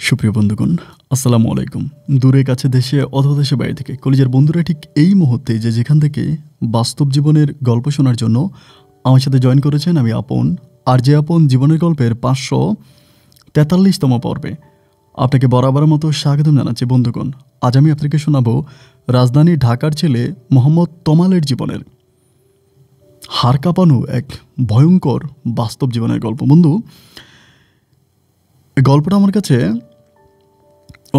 সুপ্রিয় বন্ধুগণ, আসসালামু আলাইকুম। দূরে কাছে দেশে অথবা দেশে বাইরে থেকে কলেজের বন্ধুরা ঠিক এই মুহূর্তে যেখান থেকে বাস্তব জীবনের গল্প শোনার জন্য আমার সাথে জয়েন করেছেন, আমি আপন। আর যে আপন জীবনের গল্পের 543তম পর্বে আপনাকে বরাবরের মতো স্বাগতম জানাচ্ছি। বন্ধুগণ, আজ আমি আপনাকে শোনাবো রাজধানী ঢাকার ছেলে মোহাম্মদ তমালের জীবনের হাড় কাঁপানো এক ভয়ঙ্কর বাস্তব জীবনের গল্প। বন্ধু, গল্পটা আমার কাছে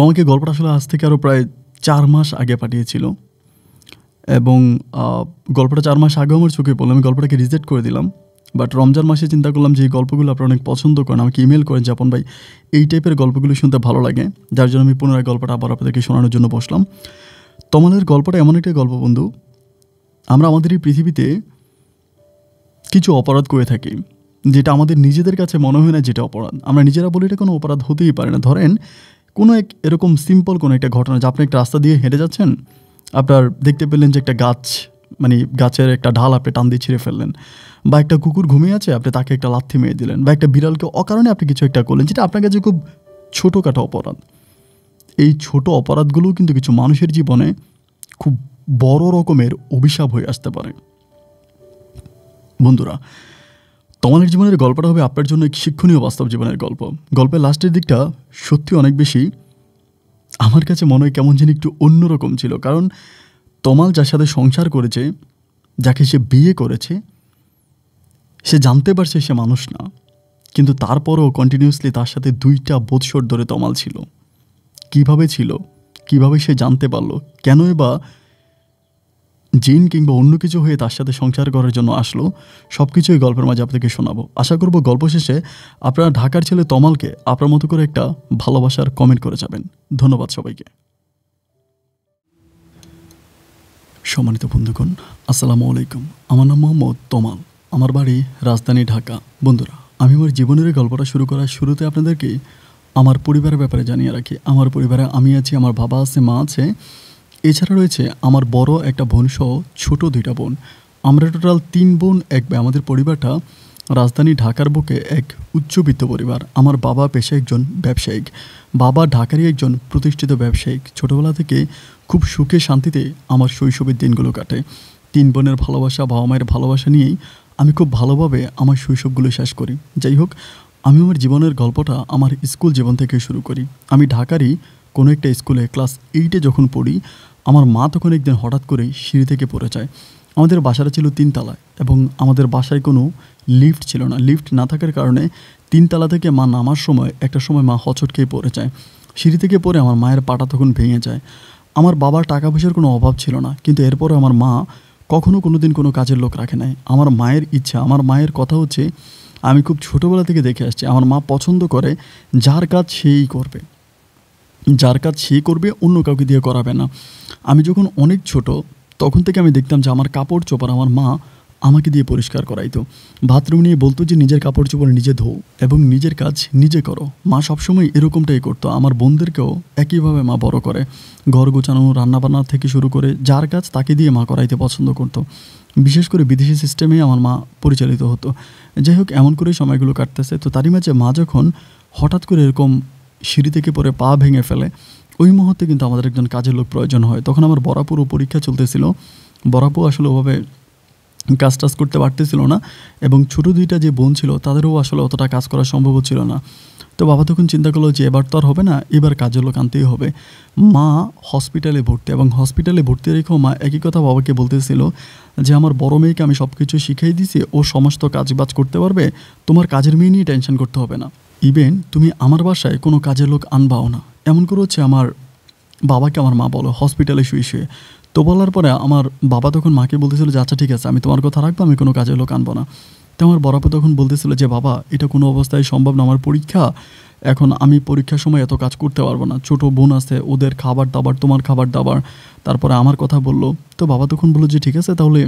আমাকে গল্পটা আসলে আজ থেকে আরও প্রায় 4 মাস আগে পাঠিয়েছিল এবং গল্পটা 4 মাস আগে আমার চোখে পড়লো। আমি গল্পটাকে রিজেক্ট করে দিলাম, বাট রমজান মাসে চিন্তা করলাম যে এই গল্পগুলো আপনারা অনেক পছন্দ করেন, আমাকে ইমেল করেন যে আপন ভাই এই টাইপের গল্পগুলো শুনতে ভালো লাগে, যার জন্য আমি পুনরায় গল্পটা আবার আপনাদেরকে শোনানোর জন্য বসলাম। তমালের গল্পটা এমন একটা গল্প বন্ধু, আমরা আমাদের এই পৃথিবীতে কিছু অপরাধ করে থাকি যেটা আমাদের নিজেদের কাছে মনে হয় না যেটা অপরাধ। আমরা নিজেরা বলি এটা কোনো অপরাধ হতেই পারে না। ধরেন কোনো এক এরকম সিম্পল কোনো একটা ঘটনা, যে আপনি একটা রাস্তা দিয়ে হেঁটে যাচ্ছেন, আপনার দেখতে পেলেন যে একটা গাছ, মানে গাছের একটা ঢাল আপনি টান দিয়ে ছিঁড়ে ফেললেন, বা একটা কুকুর ঘুমিয়ে আছে আপনি তাকে একটা লাথি মেরে দিলেন, বা একটা বিড়ালকে অকারণে আপনি কিছু একটা করলেন যেটা আপনার কাছে খুব ছোটোখাটো অপরাধ। এই ছোট অপরাধগুলোও কিন্তু কিছু মানুষের জীবনে খুব বড় রকমের অভিশাপ হয়ে আসতে পারে। বন্ধুরা, তোমাদের জীবনের গল্পটা হবে আপনার জন্য এক শিক্ষণীয় বাস্তব জীবনের গল্প। গল্পের লাস্টের দিকটা সত্যি অনেক বেশি আমার কাছে মনে হয় কেমন যেন একটু অন্যরকম ছিল, কারণ তমাল যার সাথে সংসার করেছে, যাকে সে বিয়ে করেছে, সে জানতে পারছে সে মানুষ না, কিন্তু তারপরও কন্টিনিউয়াসলি তার সাথে 2টা বৎসর ধরে তমাল ছিল। কিভাবে ছিল, কিভাবে সে জানতে পারলো, কেনই বা জিন কিংবা অন্য কিছু হয়ে তার সাথে সংসার করার জন্য আসলো, সব কিছুই গল্পের মাঝে আপনাকে শোনাবো। আশা করব গল্প শেষে আপনারা ঢাকার ছেলে তমালকে আপনার মতো করে একটা ভালোবাসার কমেন্ট করে যাবেন। ধন্যবাদ সবাইকে। সম্মানিত বন্ধুগণ, আসসালামু আলাইকুম। আমার নাম মোহাম্মদ তমাল, আমার বাড়ি রাজধানী ঢাকা। বন্ধুরা, আমি আমার জীবনের গল্পটা শুরু করার শুরুতে আপনাদেরকে আমার পরিবারের ব্যাপারে জানিয়ে রাখি। আমার পরিবারে আমি আছি, আমার বাবা আছে, মা আছে, এছাড়া রয়েছে আমার বড় একটা বোন সহ ছোট 2টা বোন। আমরা টোটাল 3 বোন, এক ভাই। আমাদের পরিবারটা রাজধানী ঢাকার বুকে এক উচ্চবিত্ত পরিবার। আমার বাবা পেশায় একজন ব্যবসায়িক, বাবা ঢাকারই একজন প্রতিষ্ঠিত ব্যবসায়িক। ছোটোবেলা থেকে খুব সুখে শান্তিতে আমার শৈশবের দিনগুলো কাটে। 3 বোনের ভালোবাসা, বাবা মায়ের ভালোবাসা নিয়েই আমি খুব ভালোভাবে আমার শৈশবগুলো শেষ করি। যাই হোক, আমি আমার জীবনের গল্পটা আমার স্কুল জীবন থেকে শুরু করি। আমি ঢাকারই কোনো একটা স্কুলে ক্লাস 8-এ যখন পড়ি, আমার মা তখন একদিন হঠাৎ করেই সিঁড়ি থেকে পড়ে যায়। আমাদের বাসাটা ছিল 3 তলায় এবং আমাদের বাসায় কোনো লিফট ছিল না। লিফট না থাকার কারণে 3 তলা থেকে মা নামার সময় একটা সময় মা হোঁচট খেয়ে পড়ে যায়। সিঁড়ি থেকে পড়ে আমার মায়ের পাটা তখন ভেঙে যায়। আমার বাবার টাকা পয়সার কোনো অভাব ছিল না, কিন্তু এরপরে আমার মা কখনো কোনো দিন কোনো কাজের লোক রাখে নাই। আমার মায়ের ইচ্ছা, আমার মায়ের কথা হচ্ছে, আমি খুব ছোটোবেলা থেকে দেখে আসছি, আমার মা পছন্দ করে যার কাজ সেই করবে, যার কাজ সে করবে, অন্য কাউকে দিয়ে করাবে না। আমি যখন অনেক ছোট তখন থেকে আমি দেখতাম যে আমার কাপড় চোপড় আমার মা আমাকে দিয়ে পরিষ্কার করাইতো। বাথরুম নিয়ে বলতো যে নিজের কাপড় চোপড় নিজে ধো এবং নিজের কাজ নিজে করো। মা সবসময় এরকমটাই করতো। আমার বোনদেরকেও একইভাবে মা বড় করে। ঘর গোছানো, রান্নাবান্না থেকে শুরু করে যার কাজ তাকে দিয়ে মা করাইতে পছন্দ করতো। বিশেষ করে বিদেশি সিস্টেমে আমার মা পরিচালিত হতো। যাই হোক, এমন করে সময়গুলো কাটতেছে। তো তারই মাঝে মা যখন হঠাৎ করে এরকম সিঁড়ি থেকে পরে পা ভেঙে ফেলে, ওই মুহূর্তে কিন্তু আমাদের একজন কাজের লোক প্রয়োজন হয়। তখন আমার বড়াপুরও পরীক্ষা চলতেছিল। বড়াপু আসলে ওভাবে কাজ টাজ করতে পারতেছিল না এবং ছোটো 2টা যে বোন ছিল তাদেরও আসলে অতটা কাজ করা সম্ভব হচ্ছিল না। তো বাবা তখন চিন্তা করলো যে এবার তো আর হবে না, এবার কাজের লোক আনতেই হবে। মা হসপিটালে ভর্তি, এবং হসপিটালে ভর্তি রেখেও মা একই কথা বাবাকে বলতেছিল যে আমার বড় মেয়েকে আমি সব কিছু শিখিয়ে দিছি, ও সমস্ত কাজবাজ করতে পারবে, তোমার কাজের মেয়ে নিয়ে টেনশন করতে হবে না, ইভেন তুমি আমার বাসায় কোনো কাজের লোক আনবাও না। এমন করে হচ্ছে আমার বাবাকে আমার মা বলো হসপিটালে শুয়ে শুয়ে। তো বলার পরে আমার বাবা তখন মাকে বলতেছিল যে আচ্ছা ঠিক আছে, আমি তোমার কথা রাখবো, আমি কোনো কাজের লোক আনবো না। তো আমার বড়াপু তখন বলতেছিল যে বাবা, এটা কোনো অবস্থায় সম্ভব না, আমার পরীক্ষা, এখন আমি পরীক্ষার সময় এত কাজ করতে পারবো না, ছোটো বোন আছে, ওদের খাবার দাবার, তোমার খাবার দাবার, তারপরে আমার কথা বললো। তো বাবা তখন বললো যে ঠিক আছে, তাহলে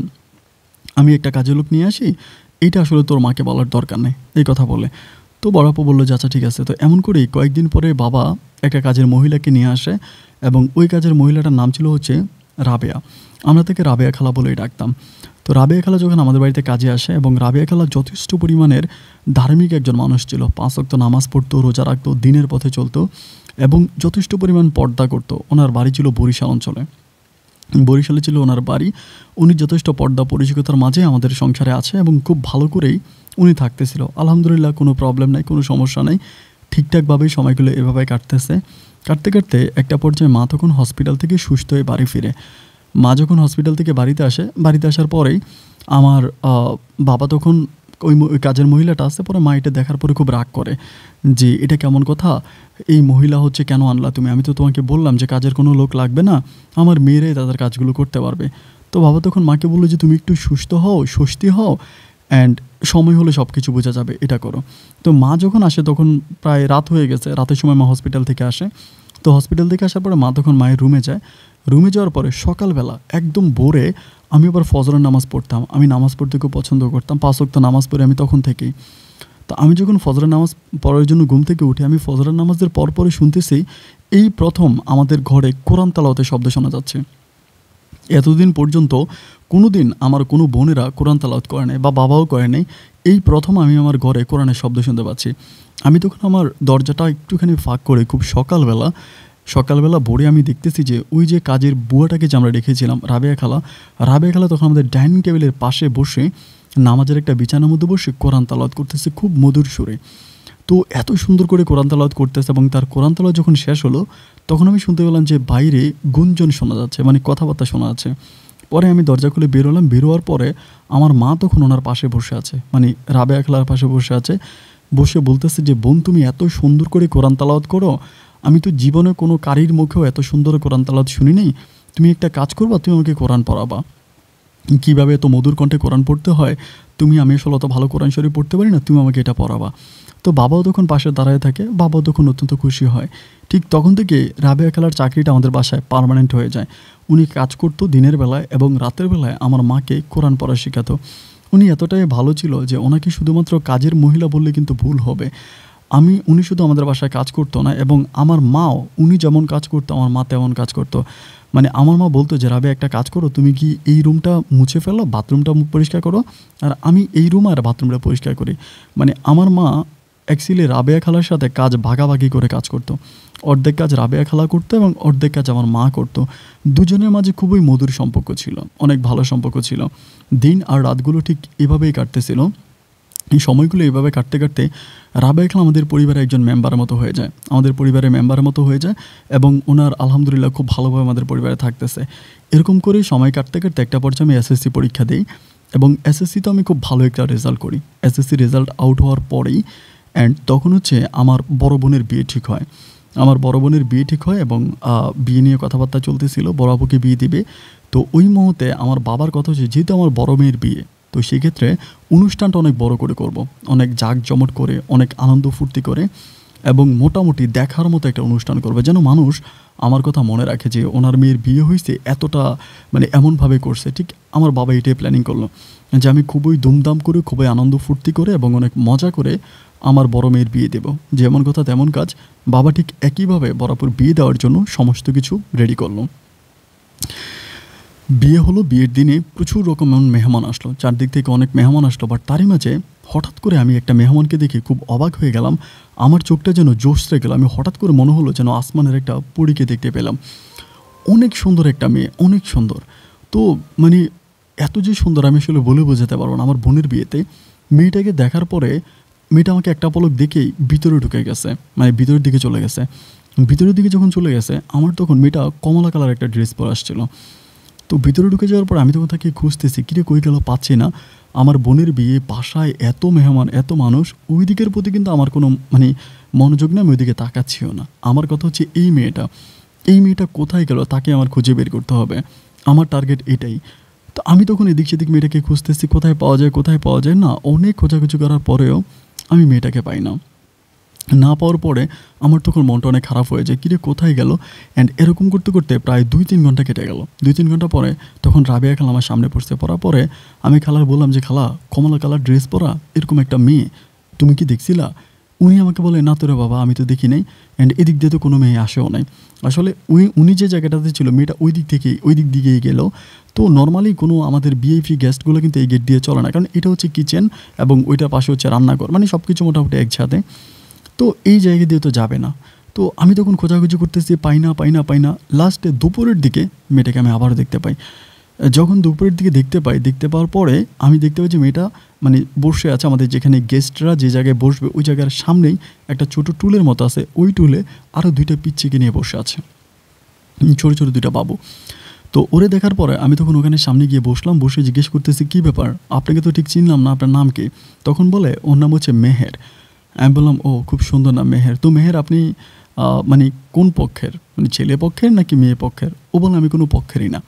আমি একটা কাজের লোক নিয়ে আসি, এইটা আসলে তোর মাকে বলার দরকার নেই, এই কথা বলে। তো বড়াপু বললো যে আচ্ছা ঠিক আছে। তো এমন করেই কয়েকদিন পরে বাবা একটা কাজের মহিলাকে নিয়ে আসে এবং ওই কাজের মহিলাটার নাম ছিল হচ্ছে রাবেয়া। আমরা তাকে রাবেয়া খালা বলেই ডাকতাম। তো রাবেয়া খালা যখন আমাদের বাড়িতে কাজে আসে, এবং রাবেয়া খালা যথেষ্ট পরিমাণের ধার্মিক একজন মানুষ ছিল। 5 ওয়াক্ত নামাজ পড়তো, রোজা রাখতো, দিনের পথে চলতো এবং যথেষ্ট পরিমাণ পর্দা করতো। ওনার বাড়ি ছিল বরিশাল অঞ্চলে, বরিশালে ছিল ওনার বাড়ি। উনি যথেষ্ট পর্দা পরিচ্ছন্নতার মাঝে আমাদের সংসারে আছে এবং খুব ভালো করেই উনি থাকতেছিল। আলহামদুলিল্লাহ, কোনো প্রবলেম নাই, কোনো সমস্যা নাই, ঠিকঠাকভাবেই সময়গুলো এভাবে কাটতেছে। কাটতে কাটতে একটা পর্যায়ে মা তখন হসপিটাল থেকে সুস্থ হয়ে বাড়ি ফিরে। মা যখন হসপিটাল থেকে বাড়িতে আসে, বাড়িতে আসার পরেই আমার বাবা তখন ওই কাজের মহিলাটা আসতে, পরে মা এটা দেখার পরে খুব রাগ করে যে এটা কেমন কথা, এই মহিলা হচ্ছে কেন আনলা তুমি? আমি তো তোমাকে বললাম যে কাজের কোনো লোক লাগবে না, আমার মেয়েরাই তাদের কাজগুলো করতে পারবে। তো বাবা তখন মাকে বললো যে তুমি একটু সুস্থ হও, স্বস্তি হও, অ্যান্ড সময় হলে সব কিছু বোঝা যাবে, এটা করো। তো মা যখন আসে তখন প্রায় রাত হয়ে গেছে, রাতের সময় মা হসপিটাল থেকে আসে। তো হসপিটাল থেকে আসার পরে মা তখন মায়ের রুমে যায়। রুমে যাওয়ার পরে সকালবেলা একদম ভোরে আমি আবার ফজরের নামাজ পড়তাম। আমি নামাজ পড়তে খুব পছন্দ করতাম, 5 ওয়াক্ত নামাজ পড়ে আমি তখন থেকেই। তো আমি যখন ফজরের নামাজ পড়ার জন্য ঘুম থেকে উঠি, আমি ফজরের নামাজের পরপরই শুনতেছি এই প্রথম আমাদের ঘরে কোরআন তেলাওয়াতের শব্দ শোনা যাচ্ছে। এতদিন পর্যন্ত কোনো দিন আমার কোনো বোনেরা কোরআন তেলাওয়াত করে নাই বা বাবাও করে নাই। এই প্রথম আমি আমার ঘরে কোরআনের শব্দ শুনতে পাচ্ছি। আমি তখন আমার দরজাটা একটুখানি ফাঁক করে খুব সকালবেলা ভোরে আমি দেখতেছি যে ওই যে কাজের বুয়াটাকে যে আমরা রেখেছিলাম রাবেয়া খালা তখন আমাদের ডাইনিং টেবিলের পাশে বসে নামাজের একটা বিছানার মধ্যে বসে কোরআন তেলাওয়াত করতেছে খুব মধুর সুরে। তো এত সুন্দর করে কোরআন তেলাওয়াত করতেছে এবং তার কোরআন তেলাওয়াত যখন শেষ হলো তখন আমি শুনতে পেলাম যে বাইরে গুঞ্জন শোনা যাচ্ছে, মানে কথাবার্তা শোনা যাচ্ছে। পরে আমি দরজা খুলে বেরোলাম। বেরোয়ার পরে আমার মা তখন ওনার পাশে বসে আছে, মানে রাবেয়া খালার পাশে বসে আছে। বসে বলতেছে যে বোন, তুমি এত সুন্দর করে কোরআন তেলাওয়াত করো, আমি তো জীবনে কোনো কারির মুখেও এত সুন্দর কোরআন তেলাওয়াত শুনি নাই। তুমি একটা কাজ করবা, তুমি আমাকে কোরআন পড়াবা, কীভাবে এত মধুর কণ্ঠে কোরআন পড়তে হয়। আমি আসলে অত ভালো কোরআন শরীফ পড়তে পারি না, তুমি আমাকে এটা পড়াবা। তো বাবাও তখন পাশে দাঁড়ায় থাকে, বাবাও তখন অত্যন্ত খুশি হয়। ঠিক তখন থেকে রাবেয়া খালার চাকরিটা আমাদের বাসায় পার্মানেন্ট হয়ে যায়। উনি কাজ করতো দিনের বেলায় এবং রাতের বেলায় আমার মাকে কোরআন পড়া শেখাতো। উনি এতটাই ভালো ছিল যে ওনাকে শুধুমাত্র কাজের মহিলা বললে কিন্তু ভুল হবে। উনি শুধু আমাদের বাসায় কাজ করতো না, এবং আমার মাও উনি যেমন কাজ করতো আমার মা তেমন কাজ করতো। মানে আমার মা বলতো যে রাবে একটা কাজ করো, তুমি কি এই রুমটা মুছে ফেলো, বাথরুমটা পরিষ্কার করো, আর আমি এই রুম আর বাথরুমটা পরিষ্কার করি। মানে আমার মা অ্যাকচুয়ালি রাবেয়া খালার সাথে কাজ ভাগাভাগি করে কাজ করতো। অর্ধেক কাজ রাবেয়া খালা করতো এবং অর্ধেক কাজ আমার মা করতো। দুজনের মাঝে খুবই মধুর সম্পর্ক ছিল, অনেক ভালো সম্পর্ক ছিল। দিন আর রাতগুলো ঠিক এভাবেই কাটতেছিল। এই সময়গুলো এইভাবে কাটতে কাটতে রাবেয়া খালা আমাদের পরিবারের একজন মেম্বারের মতো হয়ে যায়, এবং ওনার আলহামদুলিল্লাহ খুব ভালোভাবে আমাদের পরিবারে থাকতেছে। এরকম করেই সময় কাটতে কাটতে একটা পর্যায়ে আমি এসএসসি পরীক্ষা দিই, এবং এসএসসিতে আমি খুব ভালো একটা রেজাল্ট করি। এসএসসি রেজাল্ট আউট হওয়ার পরেই তখন আমার বড় বোনের বিয়ে ঠিক হয়। এবং বিয়ে নিয়ে কথাবার্তা চলতেছিল, বড় আপুকে বিয়ে দিবে। তো ওই মুহূর্তে আমার বাবার কথা হচ্ছে, যেহেতু আমার বড় মেয়ের বিয়ে, তো সেক্ষেত্রে অনুষ্ঠানটা অনেক বড় করে করব, অনেক জাঁকজমট করে, অনেক আনন্দ ফুর্তি করে, এবং মোটামুটি দেখার মতো একটা অনুষ্ঠান করবে, যেন মানুষ আমার কথা মনে রাখে যে ওনার মেয়ের বিয়ে হয়েছে এতটা, মানে এমনভাবে করছে। ঠিক আমার বাবা এটাই প্ল্যানিং করলো যে আমি খুবই ধুমধাম করে, খুবই আনন্দ ফুর্তি করে এবং অনেক মজা করে আমার বড় মেয়ের বিয়ে দেব। যেমন কথা তেমন কাজ, বাবা ঠিক একইভাবে বরাবর বিয়ে দেওয়ার জন্য সমস্ত কিছু রেডি করলো। বিয়ে হলো, বিয়ের দিনে প্রচুর রকম মেহমান আসলো, চারদিক থেকে অনেক মেহমান আসলো। বাট তারই মাঝে হঠাৎ করে আমি একটা মেহমানকে দেখে খুব অবাক হয়ে গেলাম, আমার চোখটা যেন জোশরে গেল। আমি হঠাৎ করে মনে হলো যেন আসমানের একটা পরীকে দেখতে পেলাম। অনেক সুন্দর একটা মেয়ে, অনেক সুন্দর। তো মানে এত যে সুন্দর আমি আসলে বলে বোঝাতে পারবো না। আমার বোনের বিয়েতে মেয়েটাকে দেখার পরে মেয়েটা আমাকে একটা পলক দেখেই ভিতরে ঢুকে গেছে, মানে ভিতরের দিকে চলে গেছে। ভিতরের দিকে যখন চলে গেছে, আমার তখন মেয়েটা কমলা কালার একটা ড্রেস পরে আসছিলো। তো ভিতরে ঢুকে যাওয়ার পর আমি তখন তাকে খুঁজতেছি, কিরে কই গেল, পাচ্ছি না। আমার বোনের বিয়ে, বাসায় এত মেহমান, এত মানুষ, ওই দিকের প্রতি কিন্তু আমার কোনো মনোযোগ নেই, আমি ওই দিকে তাকাচ্ছিও না। আমার কথা হচ্ছে এই মেয়েটা কোথায় গেল, তাকে আমার খুঁজে বের করতে হবে, আমার টার্গেট এটাই। তো আমি তখন এদিক সেদিক মেয়েটাকে খুঁজতেছি, কোথায় পাওয়া যায় না। অনেক খোঁজাখুঁজি করার পরেও আমি মেয়েটাকে পাই না পাওয়ার পরে আমার তখন মনটা অনেক খারাপ হয়ে যায়, কিরে কোথায় গেল। এরকম করতে করতে প্রায় 2-3 ঘন্টা কেটে গেল। 2-3 ঘন্টা পরে তখন রাবেয়া খালা আমার সামনে পড়ার পরে আমি খালার বললাম যে, খালা, কমলা কালার ড্রেস পরা এরকম একটা মেয়ে তুমি কি দেখছিলা? উনি আমাকে বলে, না তোরে বাবা আমি তো দেখি নাই, অ্যান্ড এদিক দিয়ে তো কোনো মেয়ে আসেও নাই। আসলে উনি যে জায়গাটাতে ছিল মেয়েটা ওই দিক দিকেই গেল। তো নর্মালি কোনো আমাদের ভিআইপি গেস্টগুলো কিন্তু এই গেট দিয়ে চলে না, কারণ এটা হচ্ছে কিচেন এবং ওইটার পাশে হচ্ছে রান্নাঘর, মানে সব কিছু মোটামুটি একসাথে। তো এই জায়গা দিয়ে তো যাবে না। তো আমি তখন খোঁজাখুঁজি করতেছি, পাই না। লাস্টে দুপুরের দিকে মেয়েটাকে আমি আবারও দেখতে পাই। যখন দুপুরের দিকে দেখতে পাওয়ার পরে আমি দেখতে পাই যে মেয়েটা মানে বসে আছে আমাদের যেখানে গেস্টরা যে জায়গায় বসবে ওই জায়গার সামনেই একটা ছোটো টুলের মতো আছে, ওই টুলে আরও 2টা পিচ্চিকে নিয়ে বসে আছে, ছোটো 2টা বাবু। তো ওরে দেখার পরে আমি তখন ওখানে সামনে গিয়ে বসলাম, বসে জিজ্ঞেস করতেছি, কী ব্যাপার, আপনাকে তো ঠিক চিনলাম না, আপনার নাম কি? তখন বলে ওর নাম হচ্ছে মেহের। আমি বললাম, ও খুব সুন্দর নাম মেহের। তো মেহের আপনি মানে কোন পক্ষের, মানে ছেলে পক্ষের নাকি মেয়ে পক্ষের? ও বললাম আমি কোনো পক্ষেরই না।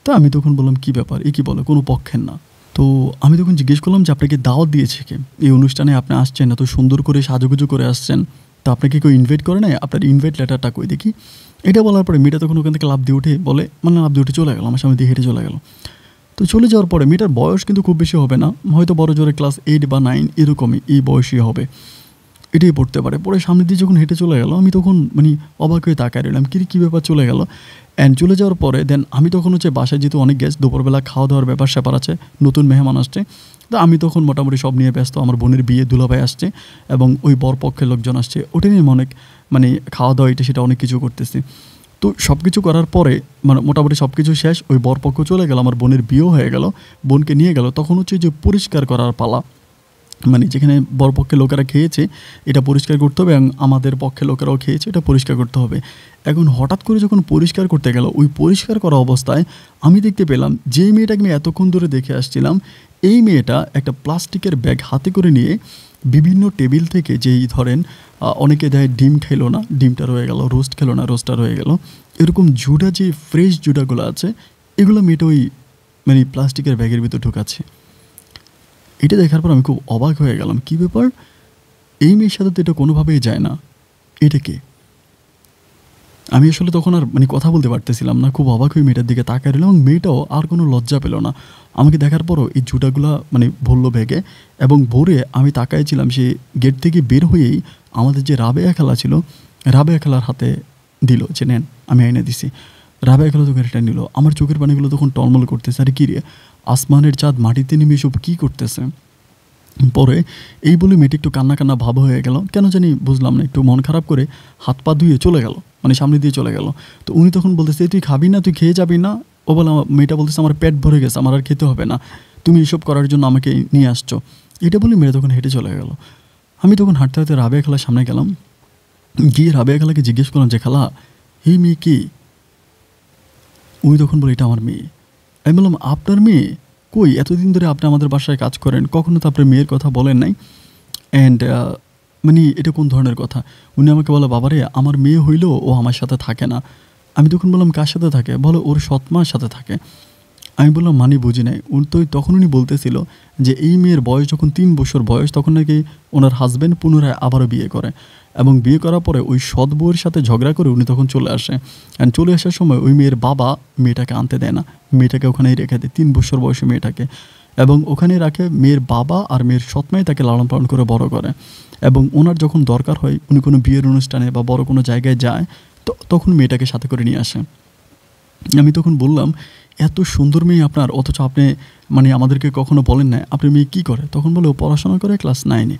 তো আমি তখন বললাম, কী ব্যাপার, এ কী বলে কোনো পক্ষের না? তো আমি তখন জিজ্ঞেস করলাম যে আপনাকে দাওয়াত দিয়েছে কে, এই অনুষ্ঠানে আপনি আসছেন, এত সুন্দর করে সাজুগুজু করে আসছেন, তো আপনাকে কেউ ইনভাইট করে নাই? আপনার ইনভাইট লেটারটা কই দেখি। এটা বলার পরে মেয়েটা তখন ওখান থেকে লাফ দিয়ে উঠে বলে, মানে লাফ দিয়ে উঠে চলে গেল, আমার সামনে দিয়ে হেঁটে চলে গেল। তো চলে যাওয়ার পরে মেয়েটার বয়স কিন্তু খুব বেশি হবে না, হয়তো বড় জোরে ক্লাস 8 বা 9 এরকমই এই বয়সই হবে, এটাই পড়তে পারে। পরে সামনে দিয়ে যখন হেঁটে চলে গেল আমি তখন মানে অবাক হয়ে তাকায় রইলাম, কী ব্যাপার, চলে গেল। অ্যান্ড চলে যাওয়ার পরে দেন আমি তখন হচ্ছে বাসায় যেহেতু অনেক গেস্ট, দুপুরবেলা খাওয়া দাওয়ার ব্যাপার স্যাপার আছে, নতুন মেহমান আসছে। তো আমি তখন মোটামুটি সব নিয়ে ব্যস্ত, আমার বোনের বিয়ে, দুলাভাই আসছে এবং ওই বরপক্ষের লোকজন আসছে, ওটা নিয়ে অনেক মানে খাওয়া দাওয়া এটা সেটা অনেক কিছু করতেছি। তো সব কিছু করার পরে মানে মোটামুটি সব কিছু শেষ, ওই বরপক্ষ চলে গেল, আমার বোনের বিয়েও হয়ে গেল, বোনকে নিয়ে গেল। তখন হচ্ছে যে পরিষ্কার করার পালা, মানে যেখানে বরপক্ষের লোকেরা খেয়েছে এটা পরিষ্কার করতে হবে এবং আমাদের পক্ষে লোকেরাও খেয়েছে এটা পরিষ্কার করতে হবে। এখন হঠাৎ করে যখন পরিষ্কার করতে গেল, ওই পরিষ্কার করা অবস্থায় আমি দেখতে পেলাম যে মেয়েটাকে আমি এতক্ষণ ধরে দেখে আসছিলাম, এই মেয়েটা একটা প্লাস্টিকের ব্যাগ হাতে করে নিয়ে বিভিন্ন টেবিল থেকে, যেই ধরেন অনেকে দেয় ডিম খেলো না, ডিমটা রয়ে গেল, রোস্ট খেলো না, রোস্টটা রয়ে গেল, এরকম জুডা যে ফ্রেশ জুডাগুলো আছে এগুলো মেয়েটা ওই মানে প্লাস্টিকের ব্যাগের ভিতর ঢুকাচ্ছে। এটা দেখার পর আমি খুব অবাক হয়ে গেলাম, কী ব্যাপার, এই মেয়ের সাথে তো এটা কোনোভাবেই যায় না, এটা কে? আমি আসলে তখন আর মানে কথা বলতে পারতেছিলাম না, খুব অবাক হয়ে মেয়েটার দিকে তাকায় রইলাম এবং মেয়েটাও আর কোনো লজ্জা পেল না। আমাকে দেখার পরও এই জুতাগুলা মানে ভরলো ব্যাগে এবং ভরে আমি তাকাইছিলাম, সে গেট থেকে বের হয়েই আমাদের যে রাবেয়া খালা ছিল, রাবেয়া খালার হাতে দিল যে নেন, আমি এনে দিছি। রাবেয়া খালা তখন এটা নিল, আমার চোখের পানিগুলো তখন টলমল করতেছে, আরে কী রে, আসমানের চাঁদ মাটিতে নেমে এসব কী করতেছে। পরে এই বলে মেয়েটি একটু কান্না ভাব হয়ে গেল, কেন জানি বুঝলাম না, একটু মন খারাপ করে হাত পা ধুয়ে চলে গেল, মানে সামনে দিয়ে চলে গেল। তো উনি তখন বলতেছে, তুই খাবি না, তুই খেয়ে যাবি না? ও বলে, মেয়েটা বলতেছে আমার পেট ভরে গেছে, আমার আর খেতে হবে না, তুমি এসব করার জন্য আমাকে নিয়ে আসছো। এটা বলে মেয়েটা তখন হেঁটে চলে গেল। আমি তখন হাঁটতে হাঁটতে রাবেয়া খালার সামনে গেলাম, গিয়ে রাবেয়া খালাকে জিজ্ঞেস করলাম যে খালা এই মেয়ে কি? উনি তখন বলে, এটা আমার মেয়ে। আমি বললাম, আপনার মেয়ে? কই, এতদিন ধরে আপনি আমাদের বাসায় কাজ করেন, কখনো তো আপনার মেয়ের কথা বলেন নাই। অ্যান্ড মানে এটা কোন ধরনের কথা? উনি আমাকে বলে, বাবারে আমার মেয়ে হইলেও ও আমার সাথে থাকে না। আমি তখন বললাম, কার সাথে থাকে? বলো ওর সৎমার সাথে থাকে। আমি বললাম, মানে বুঝি নাই। তখন উনি বলতেছিল যে এই মেয়ের বয়স যখন 3 বছর বয়স তখন নাকি ওনার হাজব্যান্ড পুনরায় আবারও বিয়ে করে এবং বিয়ে করার পরে ওই সৎ বউয়ের সাথে ঝগড়া করে উনি তখন চলে আসে। অ্যান্ড চলে আসার সময় ওই মেয়ের বাবা মেয়েটাকে আনতে দেয় না, মেয়েটাকে ওখানেই রেখে দেয়, 3 বছর বয়সী মেয়েটাকে, এবং ওখানে রাখে। মেয়ের বাবা আর মেয়ের সৎমাই তাকে লালন পালন করে বড় করে এবং ওনার যখন দরকার হয় উনি কোনো বিয়ের অনুষ্ঠানে বা বড় কোনো জায়গায় যায় তখন মেয়েটাকে সাথে করে নিয়ে আসে। আমি তখন বললাম, এত সুন্দর মেয়ে আপনার, অথচ আপনি মানে আমাদেরকে কখনো বলেন না আপনার মেয়ে কী করে? তখন বলে ও পড়াশোনা করে ক্লাস 9-এ।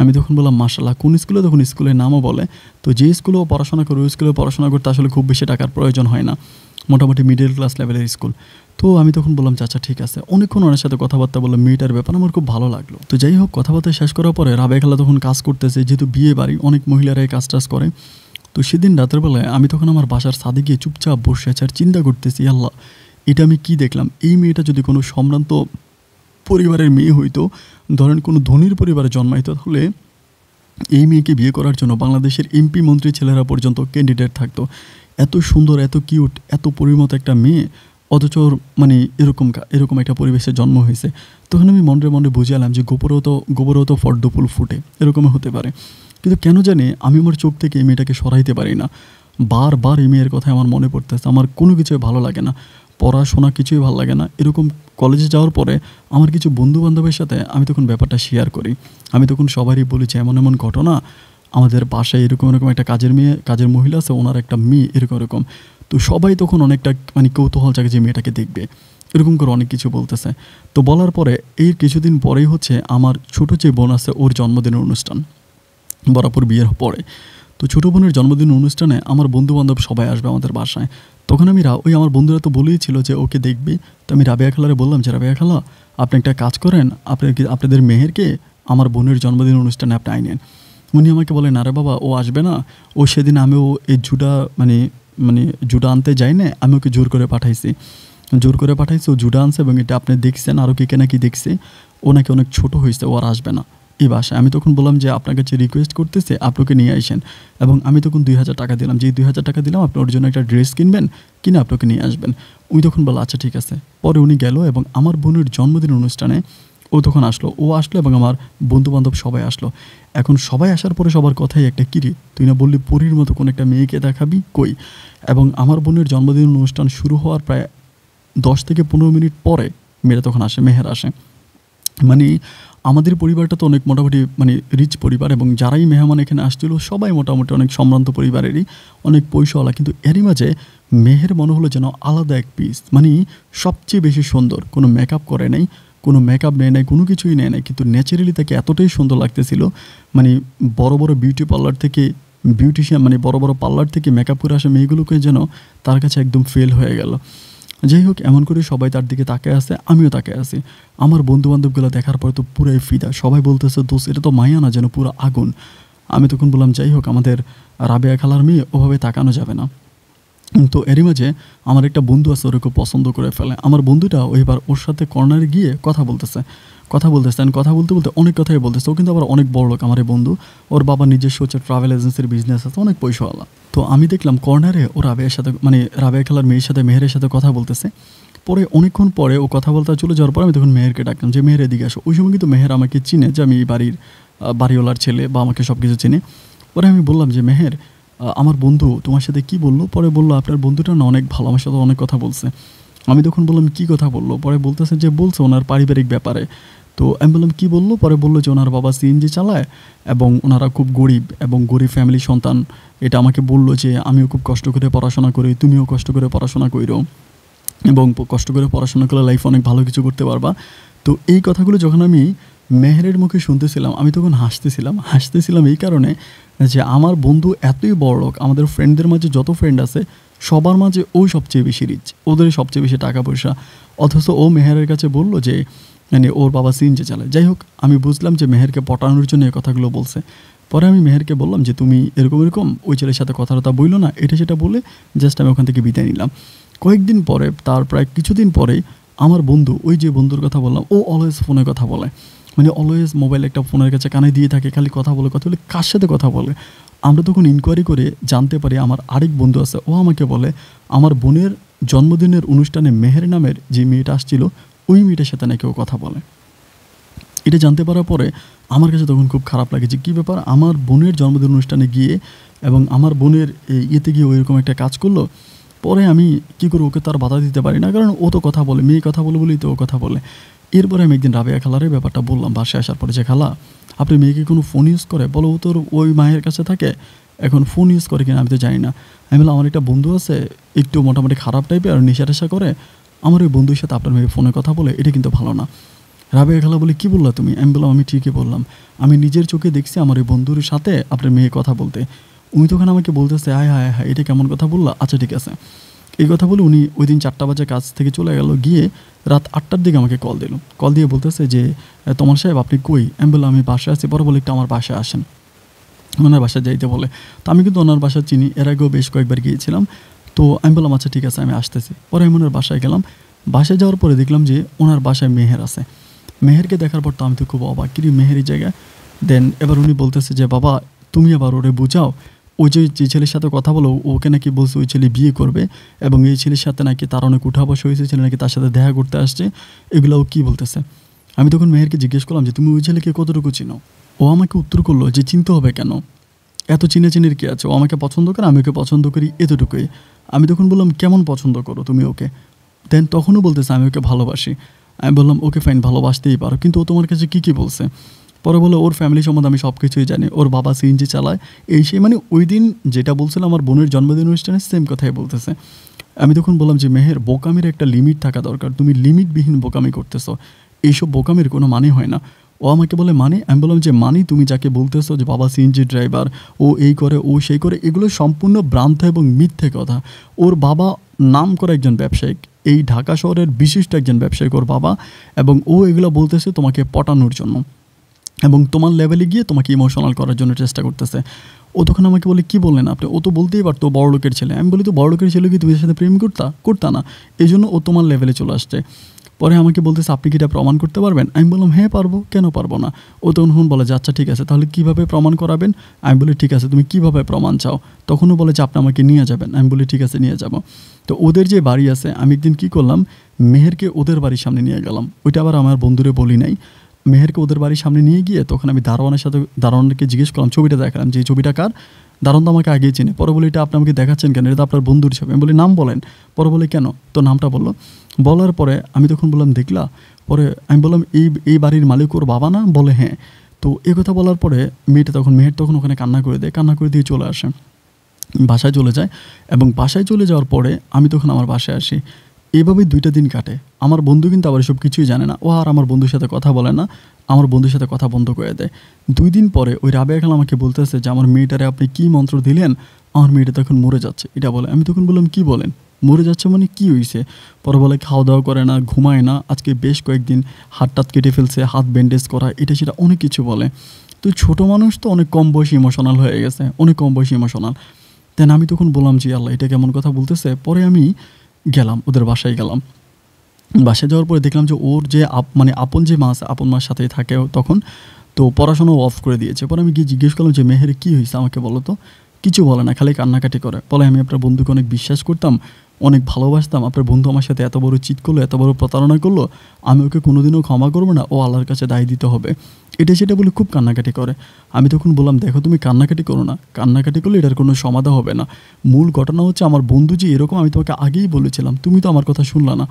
আমি তখন বললাম, মাশাআল্লাহ, কোন স্কুলে? তখন স্কুলের নামও বলে। তো যে স্কুলেও পড়াশোনা করে ওই স্কুলে পড়াশোনা করতে আসলে খুব বেশি টাকার প্রয়োজন হয় না, মোটামুটি মিডল ক্লাস লেভেলের স্কুল। তো আমি তখন বললাম, চাচা ঠিক আছে। অনেকক্ষণ ওনার সাথে কথাবার্তা বললাম, মেয়েটার ব্যাপার আমার খুব ভালো লাগলো। তো যাই হোক, কথাবার্তা শেষ করার পরে রাবেয়া খালা তখন কাজ করতেছে, যেহেতু বিয়ে বাড়ি অনেক মহিলারাই কাজ টাজ করে। তো সেদিন রাতের বেলায় আমি তখন আমার বাসার ছাদে গিয়ে চুপচাপ বসে আছি আর চিন্তা করতেছি, আল্লাহ এটা আমি কি দেখলাম? এই মেয়েটা যদি কোনো সম্ভ্রান্ত পরিবারের মেয়ে হইতো, ধরেন কোনো ধনীর পরিবারে জন্মাইতো, তাহলে এই মেয়েকে বিয়ে করার জন্য বাংলাদেশের এমপি মন্ত্রী ছেলেরা পর্যন্ত ক্যান্ডিডেট থাকতো। এত সুন্দর, এত কিউট, এত পরিমত একটা মেয়ে, অথচ ওর মানে এরকম একটা পরিবেশে জন্ম হয়েছে। তখন আমি মনে বুঝালাম যে গোবরেও তো ফর্দ ফুল ফুটে, এরকমই হতে পারে। কিন্তু কেন জানি আমি আমার চোখ থেকে এই মেয়েটাকে সরাইতে পারি না। বারবার এই মেয়ের কথা আমার মনে পড়তেছে, আমার কোনো কিছুই ভালো লাগে না। পড়াশোনা কিছুই ভালো লাগে না। এরকম কলেজে যাওয়ার পরে আমার কিছু বন্ধু-বান্ধবের সাথে আমি তখন ব্যাপারটা শেয়ার করি। আমি তখন সবারই বলি যে এমন, এমন ঘটনা আমাদের বাসায় এরকম, এরকম একটা কাজের মহিলা আছে, ওনার একটা মেয়ে এরকম, এরকম। তো সবাই তখন অনেকটা মানে কৌতূহল জাগে যে মেয়েটাকে দেখবে। এরকম করে অনেক কিছু বলতেছে। তো বলার পরে এর কিছুদিন পরেই হচ্ছে আমার ছোট যে বোন আছে ওর জন্মদিনের অনুষ্ঠান। বরাবর বিয়ের পরে। তো ছোটো বোনের জন্মদিনের অনুষ্ঠানে আমার বন্ধু-বান্ধব সবাই আসবে আমাদের বাসায়। তখন আমি ওই আমার বন্ধুরা তো বলেই ছিল যে ওকে দেখবি। তো আমি রাবেয়া খালারে বললাম যে, "রাবেয়া খালা, আপনি একটা কাজ করেন, আপনাদের মেহেরকে আমার বোনের জন্মদিনের অনুষ্ঠানে আপনি আইনেন।" উনি আমাকে বলেন, "আরে বাবা, ও আসবে না। ও সেদিন আমিও এই জুডা আনতে যাই না, আমি ওকে জোর করে পাঠাইছি। ও জুডা আনছে এবং এটা আপনি দেখছেন, আরও কে নাকি দেখছে। ও নাকি অনেক ছোট হইছে, ও আর আসবে না এই বাসায়।" আমি তখন বললাম যে, "আপনার কাছে রিকোয়েস্ট করতেছে, আপনি ওকে নিয়ে আইসেন।" এবং আমি তখন ২,০০০ টাকা দিলাম। যেই ২,০০০ টাকা দিলাম, আপনি ওর জন্য একটা ড্রেস কিনবেন, কিনে আপনি ওকে নিয়ে আসবেন। উনি তখন বলল, "আচ্ছা ঠিক আছে।" পরে উনি গেল এবং আমার বোনের জন্মদিনের অনুষ্ঠানে ও তখন আসলো। ও আসলো এবং আমার বন্ধু-বান্ধব সবাই আসলো। এখন সবাই আসার পরে সবার কথাই একটা, "কিরে, তুই না বললি পরীর মতো কোনো একটা মেয়েকে দেখাবি, কই?" এবং আমার বোনের জন্মদিনের অনুষ্ঠান শুরু হওয়ার প্রায় ১০ থেকে ১৫ মিনিট পরে মেয়েটা তখন আসে, মেহের আসে। মানে আমাদের পরিবারটা তো অনেক মোটামুটি মানে রিচ পরিবার এবং যারাই মেহমান এখানে আসছিল সবাই মোটামুটি অনেক সম্ভ্রান্ত পরিবারেরই, অনেক পয়সাওয়ালা। কিন্তু এরই মাঝে মেহের মনে হলো যেন আলাদা এক পিস। মানে সবচেয়ে বেশি সুন্দর। কোনো মেকআপ করে নাই, কোনো মেকআপ নেয় নাই, কোনো কিছুই নেয় নাই। কিন্তু ন্যাচারালি তাকে এতটাই সুন্দর লাগতেছিল। মানে বড়, বড় বিউটি পার্লার থেকে বিউটিশিয়ান মানে বড়, বড় পার্লার থেকে মেকআপ করে আসা মেয়েগুলোকে যেন তার কাছে একদম ফেল হয়ে গেল। যাই হোক, এমন করে সবাই তার দিকে তাকায় আছে, আমিও তাকায় আছি। আমার বন্ধু-বান্ধবগুলো দেখার পরে তো পুরাই ফিদা। সবাই বলতেছে, "দোস্ত, এটা তো মাইয়া না, যেন পুরো আগুন।" আমি তখন বললাম, "যাই হোক, আমাদের রাবেয়া খালার মেয়ে, ওভাবে তাকানো যাবে না।" তো এরই মাঝে আমার একটা বন্ধু আছে, ওরে খুব পছন্দ করে ফেলে। আমার বন্ধুটা এবার ওর সাথে কর্নারে গিয়ে কথা বলতেছে। কথা বলতে, বলতে অনেক কথাই বলতেছে। ও কিন্তু আবার অনেক বড়লোক আমার এই বন্ধু। ওর বাবার নিজস্ব হচ্ছে ট্রাভেল এজেন্সির বিজনেস আছে, অনেক পয়সাওয়ালা। তো আমি দেখলাম কর্নারে ও রাবেয়ার সাথে মানে রাবেয়া খালার মেয়ের সাথে মেহেরের সাথে কথা বলতেছে। পরে অনেকক্ষণ পরে ও কথা বলতে চলে যাওয়ার পর আমি তখন মেহেরকে ডাকলাম যে, "মেহের, এদিকে আসো।" ওই সময় কিন্তু মেহের আমাকে চিনে যে আমি এই বাড়িওয়ালার ছেলে বা আমাকে সব কিছু চিনে। পরে আমি বললাম যে, "মেহের, আমার বন্ধু তোমার সাথে কী বললো?" পরে বলল, "আপনার বন্ধুটা না অনেক ভালো, আমার সাথে অনেক কথা বলছে।" আমি তখন বললাম, "কী কথা বললো?" পরে বলতেছে যে বলছে ওনার পারিবারিক ব্যাপারে। তো আমি বললাম, "কী বললো?" পরে বললো যে ওনার বাবা সিএনজি চালায় এবং ওনারা খুব গরিব এবং গরিব ফ্যামিলির সন্তান। এটা আমাকে বলল যে আমিও খুব কষ্ট করে পড়াশোনা করি, তুমিও কষ্ট করে পড়াশোনা কইরো এবং কষ্ট করে পড়াশোনা করলে লাইফে অনেক ভালো কিছু করতে পারবা। তো এই কথাগুলো যখন আমি মেহেরের মুখে শুনতেছিলাম, আমি তখন হাসতেছিলাম এই কারণে যে আমার বন্ধু এতই বড়লোক, আমাদের ফ্রেন্ডদের মাঝে যত ফ্রেন্ড আছে সবার মাঝে ও সবচেয়ে বেশি রিচ, ওদেরই সবচেয়ে বেশি টাকা পয়সা। অথচ ও মেহেরের কাছে বলল যে মানে ওর বাবা সিএনজি চালায়। যাই হোক, আমি বুঝলাম যে মেহেরকে পটানোর জন্য এই কথাগুলো বলছে। পরে আমি মেহেরকে বললাম যে, "তুমি এরকম ওই ছেলের সাথে কথা-টথা বইলো না।" এটা সেটা বলে জাস্ট আমি ওখান থেকে বিদায় নিলাম। কয়েকদিন পরে, তার প্রায় কিছুদিন পরেই আমার বন্ধু, ওই যে বন্ধুর কথা বললাম, ও অলওয়েজ ফোনে কথা বলে। মানে অলওয়েজ মোবাইল একটা ফোনের কাছে কানে দিয়ে থাকে, খালি কথা বলে। কার সাথে কথা বলে? আমরা তখন ইনকোয়ারি করে জানতে পারি আমার আরেক বন্ধু আছে, ও আমাকে বলে আমার বোনের জন্মদিনের অনুষ্ঠানে মেহের নামের যে মেয়েটা আসছিল, ওই মেয়েটার সাথে নাকি ও কথা বলে। এটা জানতে পারার পরে আমার কাছে তখন খুব খারাপ লাগে যে কী ব্যাপার, আমার বোনের জন্মদিন অনুষ্ঠানে গিয়ে এবং আমার বোনের ইয়েতে গিয়ে ও এরকম একটা কাজ করলো। পরে আমি কী করে ওকে তো আর বাধা দিতে পারি না, কারণ ও তো কথা বলে, মেয়ে কথা বলে বলেই তো ও কথা বলে। এরপরে আমি একদিন রাবেয়া খালার ব্যাপারটা বললাম বাসায় আসার পরে যে, "খালা, আপনার মেয়ে কি কোনো ফোন ইউজ করে?" বলো, "ও তোর ওই মায়ের কাছে থাকে, এখন ফোন ইউজ করে কিনা আমি তো জানি না।" আমি বললাম, "আমার একটা বন্ধু আছে, একটু মোটামুটি খারাপ টাইপের আর নেশা-টেশা করে, আমার ওই বন্ধুর সাথে আপনার মেয়ে ফোনে কথা বলে, এটা কিন্তু ভালো না।" রাবেয়া খালা বলে, "কী বললা তুমি?" আমি বললাম, "আমি ঠিকই বললাম, আমি নিজের চোখে দেখছি আমার ওই বন্ধুর সাথে আপনার মেয়ে কথা বলতে।" উনি তখন আমাকে বলতেছে, "হায় হায় হায়, এটা কেমন কথা বললা? আচ্ছা ঠিক আছে।" এই কথা বলে উনি ওই দিন 4টা বাজে কাজ থেকে চলে গেল, গিয়ে রাত 8টার দিকে আমাকে কল দিল। কল দিয়ে বলতেছে যে, "তোমার সাহেব, আপনি কই?" আমি বললাম, "আমি বাসায় আছি।" পরে বলে, "একটু আমার বাসায় আসেন।" ওনার বাসায় যাইতে বলে। তো আমি কিন্তু ওনার বাসা চিনি, এর আগেও বেশ কয়েকবার গিয়েছিলাম। তো আমি বললাম, "আচ্ছা ঠিক আছে, আমি আসতেছি।" পরে আমি ওনার বাসায় গেলাম। বাসায় যাওয়ার পরে দেখলাম যে ওনার বাসায় মেহের আছে। মেহেরকে দেখার পর তো আমি তো খুব অবাক, কিরে মেহের এই জায়গায়? দেন এবার উনি বলতেছে যে, "বাবা, তুমি আবার ওরে বুঝাও, ওই যে ছেলের সাথে কথা বলো, ওকে নাকি বলছে ওই ছেলে বিয়ে করবে এবং এই ছেলের সাথে নাকি তার অনেক উঠা-বসা হয়েছে, ছেলে নাকি তার সাথে দেখা করতে আসছে। এগুলো ও কী বলতেছে?" আমি তখন মেহেরকে জিজ্ঞেস করলাম যে, "তুমি ওই ছেলেকে কতটুকু চিনো?" ও আমাকে উত্তর করলো যে, "চিনতে হবে কেন? এত চিনাচিনির কী আছে? ও আমাকে পছন্দ করে, আমি ওকে পছন্দ করি, এতটুকুই।" আমি তখন বললাম, "কেমন পছন্দ করো তুমি ওকে?" দেন তখনও বলতেছে আমি ওকে ভালোবাসি। আমি বললাম ওকে ফাইন, ভালোবাসতেই পারো, কিন্তু ও তোমার কাছে কী বলছে? পরে বলে ওর ফ্যামিলি সম্বন্ধে আমি সব কিছুই জানি, ওর বাবা সিএনজি চালায়, এই সেই মানে ওই দিন যেটা বলছিল আমার বোনের জন্মদিন অনুষ্ঠানে সেম কথাই বলতেছে। আমি তখন বললাম যে মেহের, বোকামির একটা লিমিট থাকা দরকার, তুমি লিমিটবিহীন বোকামি করতেছো, এইসব বোকামির কোনো মানে হয় না। ও আমাকে বলে মানে? আমি বললাম যে মানে তুমি যাকে বলতেছো যে বাবা সিএনজি ড্রাইভার, ও এই করে ও সেই করে, এগুলো সম্পূর্ণ ভ্রান্ত এবং মিথ্যে কথা। ওর বাবা নাম করা একজন ব্যবসায়িক, এই ঢাকা শহরের বিশিষ্ট একজন ব্যবসায়িক ওর বাবা, এবং ও এগুলো বলতেছে তোমাকে পটানোর জন্য এবং তোমার লেভেলে গিয়ে তোমাকে ইমোশনাল করার জন্য চেষ্টা করতেছে। ও তখন আমাকে বলে কী বললেন আপনি? ও তো বলতেই পারতো বড় লোকের ছেলে। আমি বলি তো বড় লোকের ছেলে কি তুমি এর সাথে প্রেম করতা না, এই জন্য ও তোমার লেভেলে চলে আসছে। পরে আমাকে বলতেছে আপনি কি এটা প্রমাণ করতে পারবেন? আমি বললাম হ্যাঁ পারবো, কেন পারবো না। ও তখন বলে যে আচ্ছা ঠিক আছে, তাহলে কীভাবে প্রমাণ করাবেন? আমি বলি ঠিক আছে, তুমি কীভাবে প্রমাণ চাও? তখনও বলে যে আপনি আমাকে নিয়ে যাবেন। আমি বলি ঠিক আছে নিয়ে যাব। তো ওদের যে বাড়ি আছে, আমি একদিন কী করলাম, মেহেরকে ওদের বাড়ির সামনে নিয়ে গেলাম। ওইটা আবার আমার বন্ধুরে বলি নাই। মেহেরকে ওদের বাড়ির সামনে নিয়ে গিয়ে তখন আমি দারোয়ানকে জিজ্ঞেস করলাম, ছবিটা দেখালাম যে এই ছবিটা কার? দারোয়ান তো আমাকে আগেই চিনে। পরে বলে এটা আপনি আমাকে দেখাচ্ছেন কেন? এটা তো আপনার বন্ধুর ছবি। আমি বলি নাম বলেন। পরে বলে কেন? তো নামটা বললো। বলার পরে আমি তখন বললাম দেখলা? পরে আমি বললাম এই বাড়ির মালিক ওর বাবা না? বলে হ্যাঁ। তো এই কথা বলার পরে মেহের তখন ওখানে কান্না করে দেয়, কান্না করে দিয়ে চলে আসে, বাসায় চলে যায়। এবং বাসায় চলে যাওয়ার পরে আমি তখন আমার বাসায় আসি। এভাবেই 2টা দিন কাটে। আমার বন্ধু কিন্তু আবার এসব কিছুই জানে না। ও আর আমার বন্ধুর সাথে কথা বলে না, আমার বন্ধুর সাথে কথা বন্ধ করে দেয়। 2 দিন পরে ওই রাবেয়া খালা আমাকে বলতেছে যে আমার মেয়েটারে আপনি কী মন্ত্র দিলেন, আমার মেয়েটা তখন মরে যাচ্ছে, এটা বলে। আমি তখন বললাম কী বলেন? মরে যাচ্ছে মানে কী হয়েছে? পরে বলে খাওয়া দাওয়া করে না, ঘুমায় না, আজকে বেশ কয়েকদিন হাত কেটে ফেলছে, হাত ব্যান্ডেজ করা, এটা সেটা অনেক কিছু বলে। তো ছোটো মানুষ তো অনেক কম বয়সী ইমোশনাল হয়ে গেছে, অনেক কম বয়সী ইমোশনাল। দেন আমি তখন বললাম যে আল্লাহ, এটা কেমন কথা বলতেছে? পরে আমি গেলাম, ওদের বাসায় গেলাম। বাসায় যাওয়ার পরে দেখলাম যে ওর যে আপন যে মা আছে, আপন মার সাথেই থাকে তখন। তো পড়াশোনাও অফ করে দিয়েছে। পরে আমি গিয়ে জিজ্ঞেস করলাম যে মেহের কী হয়েছে আমাকে বলো তো। কিছু বলে না, খালি কান্নাকাটি করে। বলে আমি আপনার বন্ধুকে অনেক বিশ্বাস করতাম, অনেক ভালোবাসতাম, আপনার বন্ধু আমার সাথে এত বড় চিট করলো, এত বড় প্রতারণা করলো, আমি ওকে কোনোদিনও ক্ষমা করবো না, ও আল্লাহর কাছে দায় দিতে হবে, এটা সেটা বলে খুব কান্নাকাটি করে। আমি তখন বললাম দেখো তুমি কান্নাকাটি করো না, কান্নাকাটি করলে এটার কোনো সমাধান হবে না। মূল ঘটনা হচ্ছে আমার বন্ধু যে এরকম, আমি তোমাকে আগেই বলেছিলাম, তুমি তো আমার কথা শুনলা না।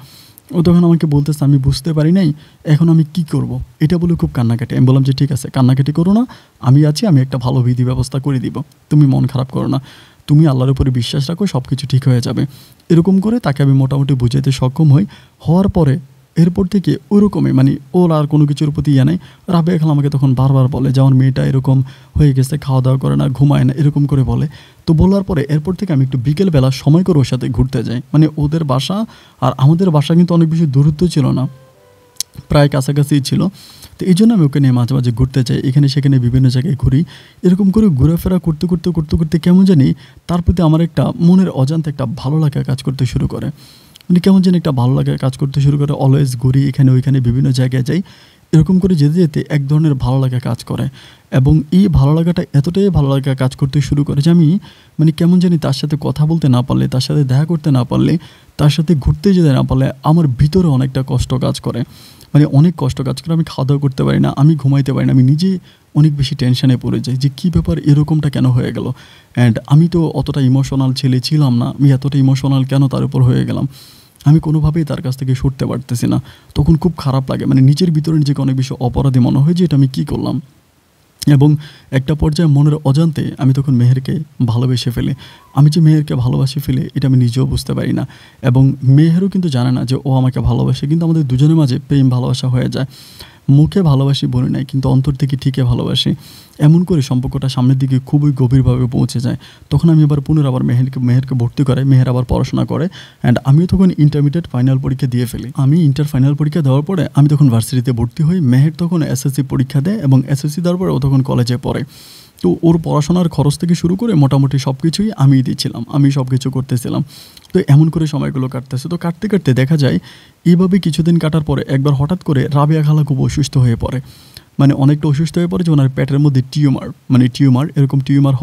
ও তখন আমাকে বলতেছে আমি বুঝতে পারি নাই, এখন আমি কি করব, এটা বলে খুব কান্নাকাটি। আমি বললাম যে ঠিক আছে কান্নাকাটি করো না, আমি আছি, আমি একটা ভালো বিধি ব্যবস্থা করে দিব, তুমি মন খারাপ করো না, তুমি আল্লাহর উপরে বিশ্বাস রাখো, সব কিছু ঠিক হয়ে যাবে। এরকম করে তাকে আমি মোটামুটি বুঝাইতে সক্ষম হই। হওয়ার পরে এরপর থেকে ওরকমই মানে ওর আর কোনো কিছুর প্রতি ইয়ে নেই। রাবেয়া খালা আমাকে তখন বারবার বলে যে আমার মেয়েটা এরকম হয়ে গেছে, খাওয়া দাওয়া করে না, ঘুমায় না, এরকম করে বলে। তো বলার পরে এরপর থেকে আমি একটু বিকেলবেলা সময় করে ওর সাথে ঘুরতে যাই। মানে ওদের বাসা আর আমাদের বাসা কিন্তু অনেক বেশি দূরত্ব ছিল না, প্রায় কাছাকাছিই ছিল। তো এই জন্য আমি ওকে নিয়ে মাঝে মাঝে ঘুরতে যাই, এখানে সেখানে বিভিন্ন জায়গায় ঘুরি। এরকম করে ঘোরাফেরা করতে করতে করতে করতে কেমন জানি তার প্রতি আমার একটা মনের অজান্তে একটা ভালো লাগা কাজ করতে শুরু করে। মানে কেমন যেন একটা ভালো লাগা কাজ করতে শুরু করে। অলওয়েজ ঘুরি, এখানে ওইখানে বিভিন্ন জায়গায় যাই। এরকম করে যেতে যেতে এক ধরনের ভালো লাগা কাজ করে, এবং এই ভালো লাগাটা এতটাই ভালো লাগা কাজ করতে শুরু করে যে আমি মানে কেমন জানি তার সাথে কথা বলতে না পারলে, তার সাথে দেখা করতে না পারলে, তার সাথে ঘুরতে যেতে না পারলে আমার ভিতরে অনেকটা কষ্ট কাজ করে। মানে অনেক কষ্ট কাজ করে, আমি খাওয়া দাওয়া করতে পারি না, আমি ঘুমাইতে পারি না, আমি নিজে অনেক বেশি টেনশনে পড়ে যাই যে কী ব্যাপার, এরকমটা কেন হয়ে গেল। অ্যান্ড আমি তো অতটা ইমোশনাল ছেলে ছিলাম না, আমি এতটা ইমোশনাল কেন তার উপর হয়ে গেলাম। আমি কোনোভাবেই তার কাছ থেকে সরতে পারতেছি না। তখন খুব খারাপ লাগে, মানে নিজের ভিতরে নিজেকে অনেক বেশি অপরাধী মনে হয় যে এটা আমি কী করলাম। এবং একটা পর্যায়ে মনের অজান্তে আমি তখন মেহেরকে ভালোবেসে ফেলি। আমি যে মেহেরকে ভালোবাসে ফেলি এটা আমি নিজেও বুঝতে পারি না, এবং মেহেরও কিন্তু জানে না যে ও আমাকে ভালোবাসে, কিন্তু আমাদের দুজনের মাঝে প্রেম ভালোবাসা হয়ে যায়। মুখে ভালোবাসি বলি নাই, কিন্তু অন্তর থেকে ঠিকই ভালোবাসি। এমন করে সম্পর্কটা সামনের দিকে খুবই গভীরভাবে পৌঁছে যায়। তখন আমি আবার পুনরাবার মেহেরকে ভর্তি করাই, মেহের আবার পড়াশোনা করে। অ্যান্ড আমিও তখন ইন্টারমিডিয়েট ফাইনাল পরীক্ষা দিয়ে ফেলি। আমি ইন্টার ফাইনাল পরীক্ষা দেওয়ার পরে আমি তখন ভার্সিটিতে ভর্তি হই। মেহের তখন এসএসসি পরীক্ষা দেয়, এবং এসএসসি দেওয়ার পরে ও তখন কলেজে পড়ে। তো ওর পড়াশোনার খরচ থেকে শুরু করে মোটামুটি সব কিছুই আমিই দিচ্ছিলাম, আমি সব কিছু করতেছিলাম। তো এমন করে সময়গুলো কাটতেছে। তো কাটতে কাটতে দেখা যায় এইভাবে কিছুদিন কাটার পরে একবার হঠাৎ করে রাবেয়া খালা খুব অসুস্থ হয়ে পড়ে। মানে অনেকটা অসুস্থ হয়ে পড়ে যে ওনার পেটের মধ্যে টিউমার এরকম টিউমার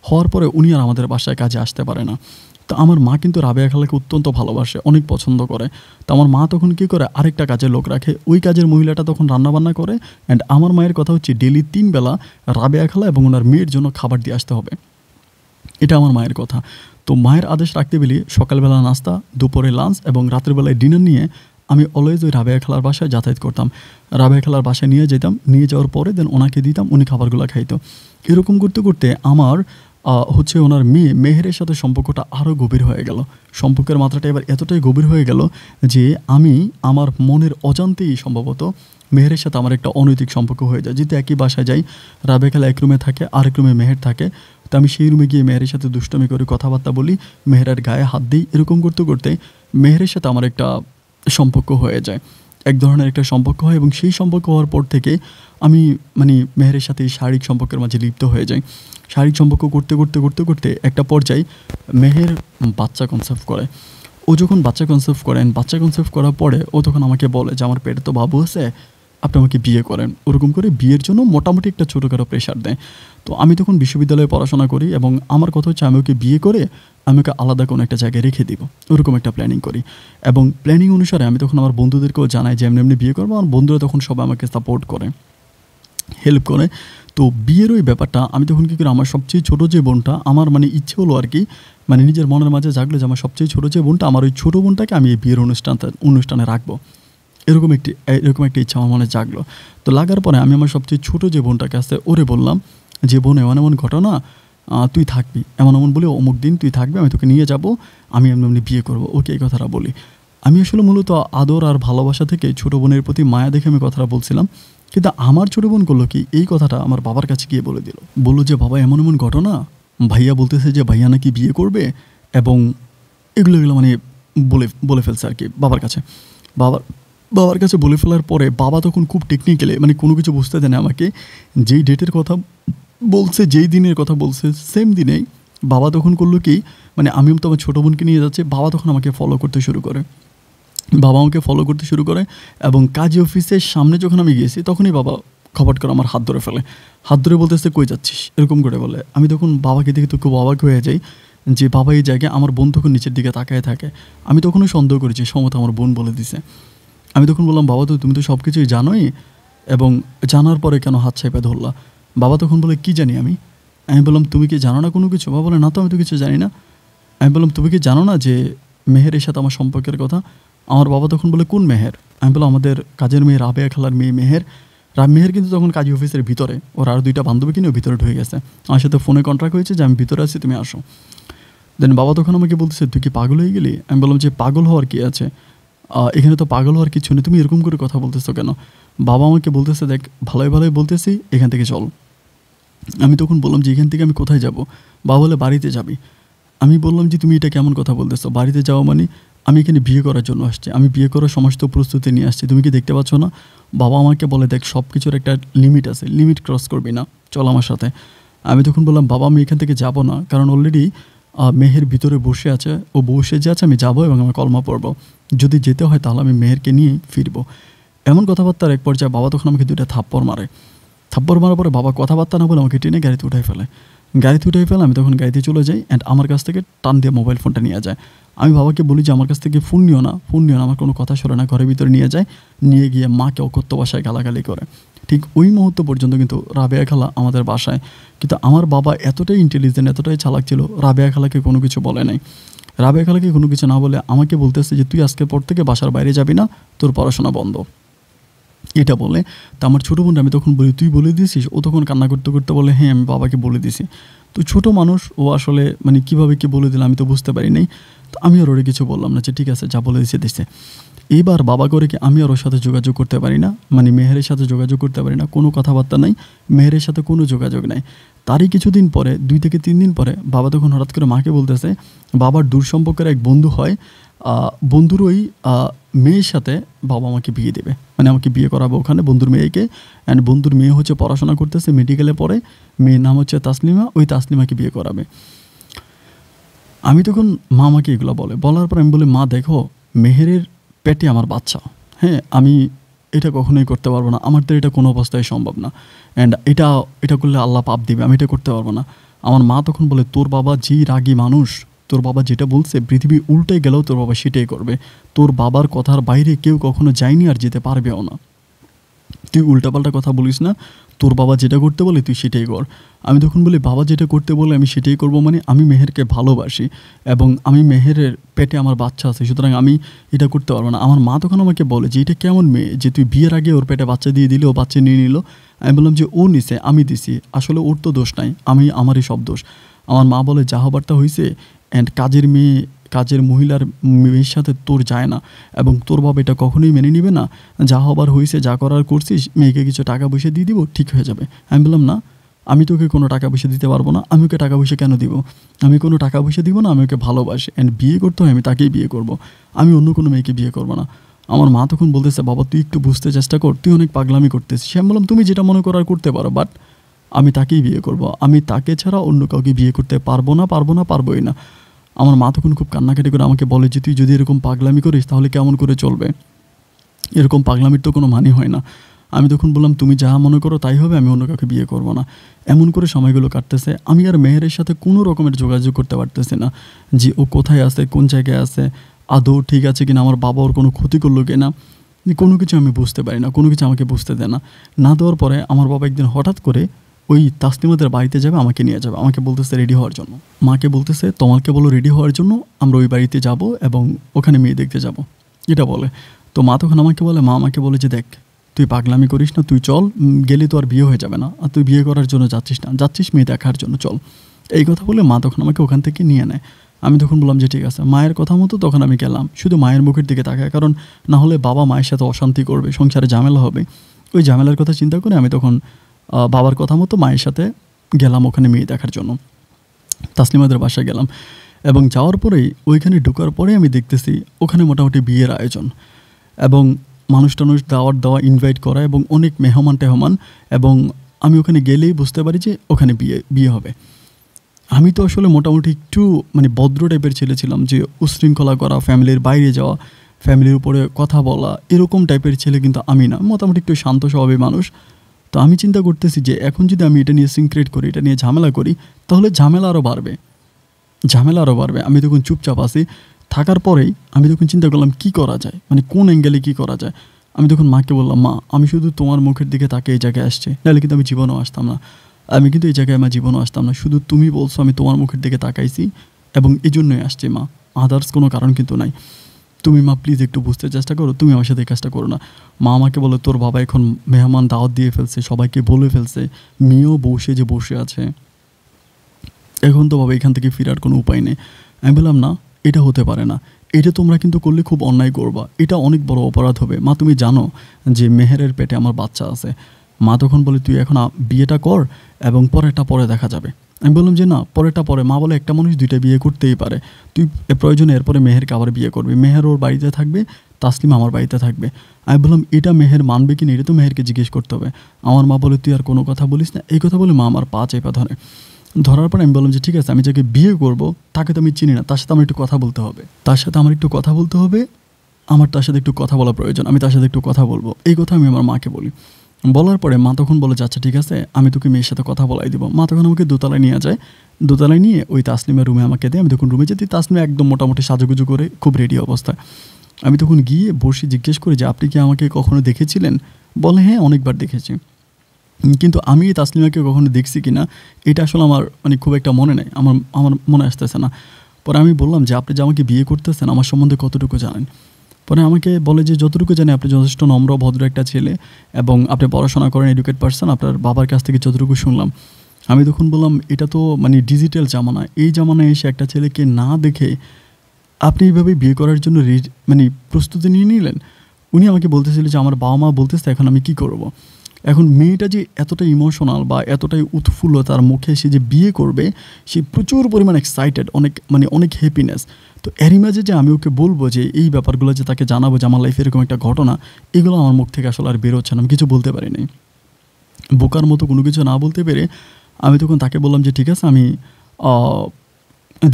হওয়ার পরে উনি আর আমাদের বাসায় কাজে আসতে পারে না। তো আমার মা কিন্তু রাবেয়া খালাকে অত্যন্ত ভালোবাসে, অনেক পছন্দ করে। তো আমার মা তখন কী করে, আরেকটা কাজের লোক রাখে, ওই কাজের মহিলাটা তখন রান্নাবান্না করে। অ্যান্ড আমার মায়ের কথা হচ্ছে ডেলি 3 বেলা রাবেয়া খালা এবং ওনার মেয়ের জন্য খাবার দিয়ে আসতে হবে, এটা আমার মায়ের কথা। তো মায়ের আদেশ রাখতে বলি সকালবেলা নাস্তা, দুপুরে লাঞ্চ এবং রাতের বেলায় ডিনার নিয়ে আমি অলওয়েজ ওই রাবেয়া খালার বাসায় যাতায়াত করতাম। রাবেয়া খালার বাসায় নিয়ে যেতাম, নিয়ে যাওয়ার পরে দেন ওনাকে দিতাম, উনি খাবারগুলো খাইতো। এরকম করতে করতে আমার হচ্ছে ওনার মেয়ে মেহেরের সাথে সম্পর্কটা আরও গভীর হয়ে গেল। সম্পর্কের মাত্রাটা এবার এতটাই গভীর হয়ে গেল যে আমি আমার মনের অজান্তেই সম্ভবত মেহেরের সাথে আমার একটা অনৈতিক সম্পর্ক হয়ে যায়। যেহেতু একই বাসায় যাই, রাবেয়া খালা এক রুমে থাকে, আরেক রুমে মেহের থাকে, তো আমি সেই রুমে গিয়ে মেহেরের সাথে দুষ্টমি করে কথাবার্তা বলি, মেহেরের গায়ে হাত দিই। এরকম করতে করতে মেহেরের সাথে আমার একটা সম্পর্ক হয়ে যায়, এক ধরনের একটা সম্পর্ক হয়। এবং সেই সম্পর্ক হওয়ার পর থেকে আমি মেহেরের সাথে এই শারীরিক সম্পর্কের মাঝে লিপ্ত হয়ে যাই। শারীরিক সম্পর্ক করতে করতে করতে করতে একটা পর্যায়ে মেহের বাচ্চা কনসেপ্ট করে। ও যখন বাচ্চা কনসেপ্ট করার পরে ও তখন আমাকে বলে যে আমার পেটে তো বাবু আছে, আপনি আমাকে বিয়ে করেন। ওরকম করে বিয়ের জন্য মোটামুটি একটা ছোটোখাটো প্রেশার দেয়। তো আমি তখন বিশ্ববিদ্যালয়ে পড়াশোনা করি এবং আমার কথা হচ্ছে আমি ওকে বিয়ে করে আমি ওকে আলাদা কোনো একটা জায়গায় রেখে দিব, ওরকম একটা প্ল্যানিং করি। এবং প্ল্যানিং অনুসারে আমি তখন আমার বন্ধুদেরকেও জানাই যে এমনি বিয়ে করবো। আমার বন্ধুরা তখন সবাই আমাকে সাপোর্ট করে, হেল্প করে। তো বিয়ের ওই ব্যাপারটা আমি তখন কী করি, আমার সবচেয়ে ছোটো যে বোনটা, আমার ইচ্ছে হলো আর কি, নিজের মনের মাঝে জাগলো যে আমার সবচেয়ে ছোটো যে বোনটা, আমার ওই ছোটো বোনটাকে আমি এই বিয়ের অনুষ্ঠানে রাখবো। এরকম একটা ইচ্ছা আমার মনে জাগলো। তো লাগার পরে আমি আমার সবচেয়ে ছোটো যে বোনটাকে আসতে ওরে বললাম যে বোন, এমন ঘটনা, তুই থাকবি, এমন বলে অমুক দিন তুই থাকবি, আমি তোকে নিয়ে যাব, আমি এমনি বিয়ে করবো। ওকে এই কথাটা বলি। আমি আসলে মূলত আদর আর ভালোবাসা থেকে ছোটো বোনের প্রতি মায়া দেখে আমি কথাটা বলছিলাম। কিন্তু আমার ছোটো বোন করলো কি, এই কথাটা আমার বাবার কাছে গিয়ে বলে দিল। বললো যে বাবা, এমন ঘটনা, ভাইয়া বলতেছে যে ভাইয়া নাকি বিয়ে করবে, এবং এগুলো বলে ফেলছে আর কি বাবার কাছে। বাবার কাছে বলে ফেলার পরে বাবা তখন খুব টেকনিক্যালি কোনো কিছু বুঝতে দেয় না আমাকে। যেই ডেটের কথা বলছে, যেই দিনের কথা বলছে, সেম দিনেই বাবা তখন করলো কি, আমি তো আমার ছোটো বোনকে নিয়ে যাচ্ছি, বাবা তখন আমাকে ফলো করতে শুরু করে। এবং কাজী অফিসের সামনে যখন আমি গিয়েছি তখনই বাবা খবর করে আমার হাত ধরে বলতেছে কই যাচ্ছিস, এরকম করে বলে। আমি তখন বাবাকে দেখে তো খুব অবাক হয়ে যাই যে বাবা এই জায়গায়, আমার বোন তখন নিচের দিকে তাকায় থাকে। আমি তখনও সন্দেহ করেছি সম্ভবত আমার বোন বলে দিছে। আমি তখন বললাম বাবা, তুমি তো সব কিছুই জানোই, এবং জানার পরে কেন হাত চেপে ধরলা? বাবা তখন বলে কি জানি আমি বললাম তুমি কি জানো না কোনো কিছু? বাবা বলে না তো, আমি তো কিছু জানি না। আমি বললাম তুমি কি জানো না যে মেহেরের সাথে আমার সম্পর্কের কথা? আমার বাবা তখন বলে কোন মেহের? আমি বললাম আমাদের কাজের মেয়ে রাবেয়া খালার মেয়ে মেহের। মেহের কিন্তু তখন কাজী অফিসের ভিতরে, ওর আরও 2টা বান্ধবী কিনে ভিতরে ঢুকে গেছে। আমার সাথে ফোনে কন্ট্রাক্ট হয়েছে যে আমি ভিতরে আছি, তুমি আসো। দেন বাবা তখন আমাকে বলতেছে তুই কি পাগল হয়ে গেলি? আমি বললাম যে পাগল হওয়ার কি আছে, এখানে তো পাগল হওয়ার কিছু নেই, তুমি এরকম করে কথা বলতেছো কেন? বাবা আমাকে বলতেছে দেখ ভালোই বলতেছি, এখান থেকে চল। আমি তখন বললাম যে এখান থেকে আমি কোথায় যাব? বাবা বলে বাড়িতে যাবি। আমি বললাম যে তুমি এটা কেমন কথা বলতেছো, বাড়িতে যাওয়া আমি এখানে বিয়ে করার জন্য আসছি, আমি বিয়ে করার সমস্ত প্রস্তুতি নিয়ে আসছি, তুমি কি দেখতে পাচ্ছ না? বাবা আমাকে বলে দেখ সব কিছুর একটা লিমিট আছে, লিমিট ক্রস করবি না, চল আমার সাথে। আমি তখন বললাম বাবা আমি এখান থেকে যাব না, কারণ অলরেডি মেহের ভিতরে বসে আছে, ও বসে যে আছে, আমি যাবো এবং আমি কলমা পড়বো, যদি যেতে হয় তাহলে আমি মেহেরকে নিয়ে ফিরবো। এমন কথাবার্তার এক পর্যায়ে বাবা তখন আমাকে 2টা থাপ্পড় মারার পরে বাবা কথাবার্তা না বলে আমাকে টেনে গাড়িতে উঠাই ফেলে। আমি তখন গাড়িতে চলে যাই, অ্যান্ড আমার কাছ থেকে টান দিয়ে মোবাইল ফোনটা নিয়ে যায়। আমি বাবাকে বলি যে আমার কাছ থেকে ফোন নিও না, আমার কোনো কথা শোনে না, ঘরের ভিতরে নিয়ে যায়, নিয়ে গিয়ে মাকে অকথ্য ভাষায় গালাগালি করে। ঠিক ওই মুহূর্ত পর্যন্ত কিন্তু রাবেয়া খালা আমাদের বাসায়, কিন্তু আমার বাবা এতটাই ইন্টেলিজেন্ট, এতটাই চালাক ছিল, রাবেয়া খালাকে কোনো কিছু বলে নাই। রাবেয়া খালাকে কোনো কিছু না বলে আমাকে বলতেছে যে তুই আজকের পর থেকে বাসার বাইরে যাবি না, তোর পড়াশোনা বন্ধ, এটা বলে। তা আমার ছোটো বোনটা, আমি তখন বলি তুই বলে দিয়েছিস? ও তখন কান্না করতে করতে বলে হ্যাঁ আমি বাবাকে বলে দিছি। তো ছোটো মানুষ, ও আসলে কীভাবে কি বলে দিল আমি তো বুঝতে পারি নাই। তো আমি আর ওরে কিছু বললাম না, যে ঠিক আছে যা বলে দিছে। এইবার বাবা করে কি আমি আর ওর সাথে যোগাযোগ করতে পারি না, মেহেরের সাথে যোগাযোগ করতে পারি না, কোনো কথাবার্তা নাই, মেহেরের সাথে কোনো যোগাযোগ নাই। তারই কিছুদিন পরে, 2 থেকে 3 দিন পরে বাবা তখন হঠাৎ করে মাকে বলতেছে বাবার দূর সম্পর্কের এক বন্ধু হয়, বন্ধুর ওই মেয়ের সাথে বাবা আমাকে বিয়ে দেবে, আমাকে বিয়ে করাবে ওখানে বন্ধুর মেয়েকে। অ্যান্ড বন্ধুর মেয়ে হচ্ছে পড়াশোনা করতেছে, মেডিকেলে পড়ে, মেয়ের নাম হচ্ছে তাসলিমা, ওই তাসলিমাকে বিয়ে করাবে। আমি তখন মা আমাকে এগুলো বলার পর আমি বলি মা দেখো, মেহেরের পেটে আমার বাচ্চা, হ্যাঁ আমি এটা কখনোই করতে পারবো না, আমার তো এটা কোনো অবস্থায় সম্ভব না, অ্যান্ড এটা করলে আল্লাহ পাপ দিবে, আমি এটা করতে পারবো না। আমার মা তখন বলে তোর বাবা যেই রাগী মানুষ, তোর বাবা যেটা বলছে পৃথিবী উল্টে গেলেও তোর বাবা সেটাই করবে, তোর বাবার কথার বাইরে কেউ কখনো যায়নি আর যেতে পারবেও না, তুই উল্টাপাল্টা কথা বলিস না, তোর বাবা যেটা করতে বলে তুই সেটাই কর। আমি তখন বলি বাবা যেটা করতে বলে আমি সেটাই করব, মানে আমি মেহেরকে ভালোবাসি এবং আমি মেহেরের পেটে আমার বাচ্চা আছে, সুতরাং আমি এটা করতে পারবো না। আমার মা তখন আমাকে বলে যে এটা কেমন মেয়ে যে তুই বিয়ের আগে ওর পেটে বাচ্চা দিয়ে দিলে, ও বাচ্চা নিয়ে নিল। আমি বললাম যে ও নিছে, আমি দিছি, আসলে ওর তো দোষ নাই, আমারই সব দোষ। আমার মা বলে যা হবার তা হয়েছে, অ্যান্ড কাজের মহিলার মেয়ের সাথে তোর যায় না এবং তোর বাবা এটা কখনোই মেনে নিবে না। যা হবার হয়েছে, যা করার করছিস, মেয়েকে কিছু টাকা পয়সা দিয়ে দিব, ঠিক হয়ে যাবে। আমি বললাম না, আমি তোকে কোনো টাকা পয়সা দিতে পারবো না। আমি ওকে টাকা পয়সা কেন দিব? আমি কোনো টাকা পয়সা দিব না। আমি ওকে ভালোবাসি, অ্যান্ড বিয়ে করতে হয় আমি তাকেই বিয়ে করব। আমি অন্য কোনো মেয়েকে বিয়ে করবো না। আমার মা তখন বলতেছে বাবা তুই একটু বুঝতে চেষ্টা কর, তুই অনেক পাগলামি করতেছিস। আমি বললাম তুমি যেটা মনে করার করতে পারো, বাট আমি তাকেই বিয়ে করব। আমি তাকে ছাড়া অন্য কাউকে বিয়ে করতে পারবোই না। আমার মা তখন খুব কান্নাকাটি করে আমাকে বলে যে তুই যদি এরকম পাগলামি করিস তাহলে কেমন করে চলবে, এরকম পাগলামির তো কোনো মানে হয় না। আমি তখন বললাম তুমি যা মনে করো তাই হবে, আমি অন্য কাউকে বিয়ে করব না। এমন করে সময়গুলো কাটতেছে। আমি আর মেহেরের সাথে কোনো রকমের যোগাযোগ করতে পারতেছি না যে ও কোথায় আছে, কোন জায়গায় আছে, আদৌ ঠিক আছে কিনা, আমার বাবা ওর কোনো ক্ষতি করলো কিনা, কোনো কিছু আমি বুঝতে পারি না, কোনো কিছু আমাকে বুঝতে দেয় না দেওয়ার পরে আমার বাবা একদিন হঠাৎ করে ওই তাসলিমাদের বাড়িতে যাবে, আমাকে নিয়ে যাবে। আমাকে বলতেছে রেডি হওয়ার জন্য, মাকে বলতেছে তোমাকে বলো রেডি হওয়ার জন্য, আমরা ওই বাড়িতে যাব এবং ওখানে মেয়ে দেখতে যাব, এটা বলে। তো মা তখন আমাকে বলে যে দেখ তুই পাগলামি করিস না, তুই চল, গেলে তো আর বিয়ে হয়ে যাবে না, আর তুই বিয়ে করার জন্য যাচ্ছিস মেয়ে দেখার জন্য, চল। এই কথা বলে মা তখন আমাকে ওখান থেকে নিয়ে নেয়। আমি তখন বললাম যে ঠিক আছে। মায়ের কথা মতো তখন আমি গেলাম, শুধু মায়ের মুখের দিকে তাকায়, কারণ না হলে বাবা মায়ের সাথে অশান্তি করবে, সংসারে ঝামেলা হবে। ওই ঝামেলার কথা চিন্তা করে আমি তখন বাবার কথা মতো মায়ের সাথে গেলাম ওখানে মেয়ে দেখার জন্য। তাসলিমাদের বাসায় গেলাম এবং যাওয়ার পরেই ওইখানে ঢোকার পরে আমি দেখতেছি ওখানে মোটামুটি বিয়ের আয়োজন এবং মানুষ দেওয়া ইনভাইট করা এবং অনেক মেহমান এবং আমি ওখানে গেলেই বুঝতে পারি যে ওখানে বিয়ে হবে। আমি তো আসলে মোটামুটি একটু মানে ভদ্র টাইপের ছেলে ছিলাম, যে উশৃঙ্খলা করা, ফ্যামিলির বাইরে যাওয়া, ফ্যামিলির উপরে কথা বলা, এরকম টাইপের ছেলে কিন্তু আমি না, মোটামুটি একটু শান্ত স্বভাবের মানুষ। তো আমি চিন্তা করতেছি যে এখন যদি আমি এটা নিয়ে সিনক্রেট করি, এটা নিয়ে ঝামেলা করি, তাহলে ঝামেলা আরও বাড়বে। আমি তখন চুপচাপ আছি, থাকার পরেই আমি তখন চিন্তা করলাম কী করা যায়, মানে কোন অ্যাঙ্গেলে কী করা যায়। আমি তখন মাকে বললাম মা আমি শুধু তোমার মুখের দিকে তাকে এই জায়গায় আসছি, নাহলে কিন্তু আমি জীবনেও আসতাম না। এই জায়গায় আমার জীবনও আসতাম না, শুধু তুমি বলছো আমি তোমার মুখের দিকে তাকাইছি এবং এই জন্যই আসছি মা, আদার্স কোনো কারণ কিন্তু নাই। তুমি মা প্লিজ একটু বুঝতে চেষ্টা করো, তুমি আমার সাথে এই কাজটা করো না। মা আমাকে বলে তোর বাবা এখন মেহমান দাওয়াত দিয়ে ফেলছে, সবাইকে বলে ফেলছে, মেয়েও বসে আছে, এখন তো বাবা এখান থেকে ফেরার কোনো উপায় নেই। আমি বললাম না, এটা হতে পারে না, এটা তোমরা কিন্তু করলে খুব অন্যায় করবা, এটা অনেক বড় অপরাধ হবে। মা তুমি জানো যে মেহেরের পেটে আমার বাচ্চা আছে। মা তখন বলে তুই এখন বিয়েটা কর এবং পরেরটা পরে দেখা যাবে। আমি বললাম যে না, পরেরটা পরে। মা বলে একটা মানুষ দুইটা বিয়ে করতেই পারে, তুই প্রয়োজনে এরপরে মেহেরকে আবার বিয়ে করবি, মেহের ওর বাড়িতে থাকবে, তাসলিমা আমার বাড়িতে থাকবে। আমি বললাম এটা মেহের মানবে কি না, এটা তো মেহেরকে জিজ্ঞেস করতে হবে। আমার মা বলে তুই আর কোনো কথা বলিস না। এই কথা বলে মা আমার পা চেপা ধরার পরে আমি বললাম যে ঠিক আছে, আমি যাকে বিয়ে করব তাকে তো আমি চিনি না, তার সাথে আমার একটু কথা বলতে হবে, আমার তার সাথে একটু কথা বলা প্রয়োজন, আমি তার সাথে একটু কথা বলবো। এই কথা আমি আমার মাকে বলি। বলার পরে মা তখন বলে আচ্ছা ঠিক আছে, আমি তোকে মেয়ের সাথে কথা বলাই দিব। মা তখন আমাকে দোতলায় নিয়ে যায়, দোতলায় নিয়ে ওই তাসলিমের রুমে আমাকে দেয়। আমি তখন রুমে যেতে, তাসলিমা একদম মোটামুটি সাজুগুজু করে খুব রেডি অবস্থায়। আমি তখন গিয়ে বসে জিজ্ঞেস করি যে আপনি কি আমাকে কখনো দেখেছিলেন? বলে হ্যাঁ অনেকবার দেখেছি, কিন্তু আমি তাসলিমাকে কখনো দেখছি কি না এটা আসলে আমার মানে খুব একটা মনে নেই, আমার মনে আসতেছে না। পরে আমি বললাম যে আপনি যে আমাকে বিয়ে করতেছেন আমার সম্বন্ধে কতটুকু জানেন? পরে আমাকে বলে যে যতটুকু জানি আপনি যথেষ্ট নম্র ভদ্র একটা ছেলে এবং আপনি পড়াশোনা করেন, এডুকেট পারসন, আপনার বাবার কাছ থেকে যতটুকু শুনলাম। আমি তখন বললাম এটা তো মানে ডিজিটাল জামানা, এই জামানায় এসে একটা ছেলেকে না দেখে আপনি এইভাবে বিয়ে করার জন্য মানে প্রস্তুতি নিয়ে নিলেন। উনি আমাকে বলতেছিল যে আমার বাবা মা বলতেছে এখন আমি কী করব। এখন মেয়েটা যে এতটা ইমোশনাল বা এতটাই উৎফুল্ল, তার মুখে সে যে বিয়ে করবে, সে প্রচুর পরিমাণ এক্সাইটেড, অনেক হ্যাপিনেস। তো এরই মাঝে যে আমি ওকে বলবো যে এই ব্যাপারগুলো যে তাকে জানাবো যে আমার লাইফে এরকম একটা ঘটনা, এগুলো আমার মুখ থেকে আসলে আর বেরোচ্ছে না, আমি কিছু বলতে পারিনি। বোকার মতো কোনো কিছু না বলতে পেরে আমি তখন তাকে বললাম যে ঠিক আছে, আমি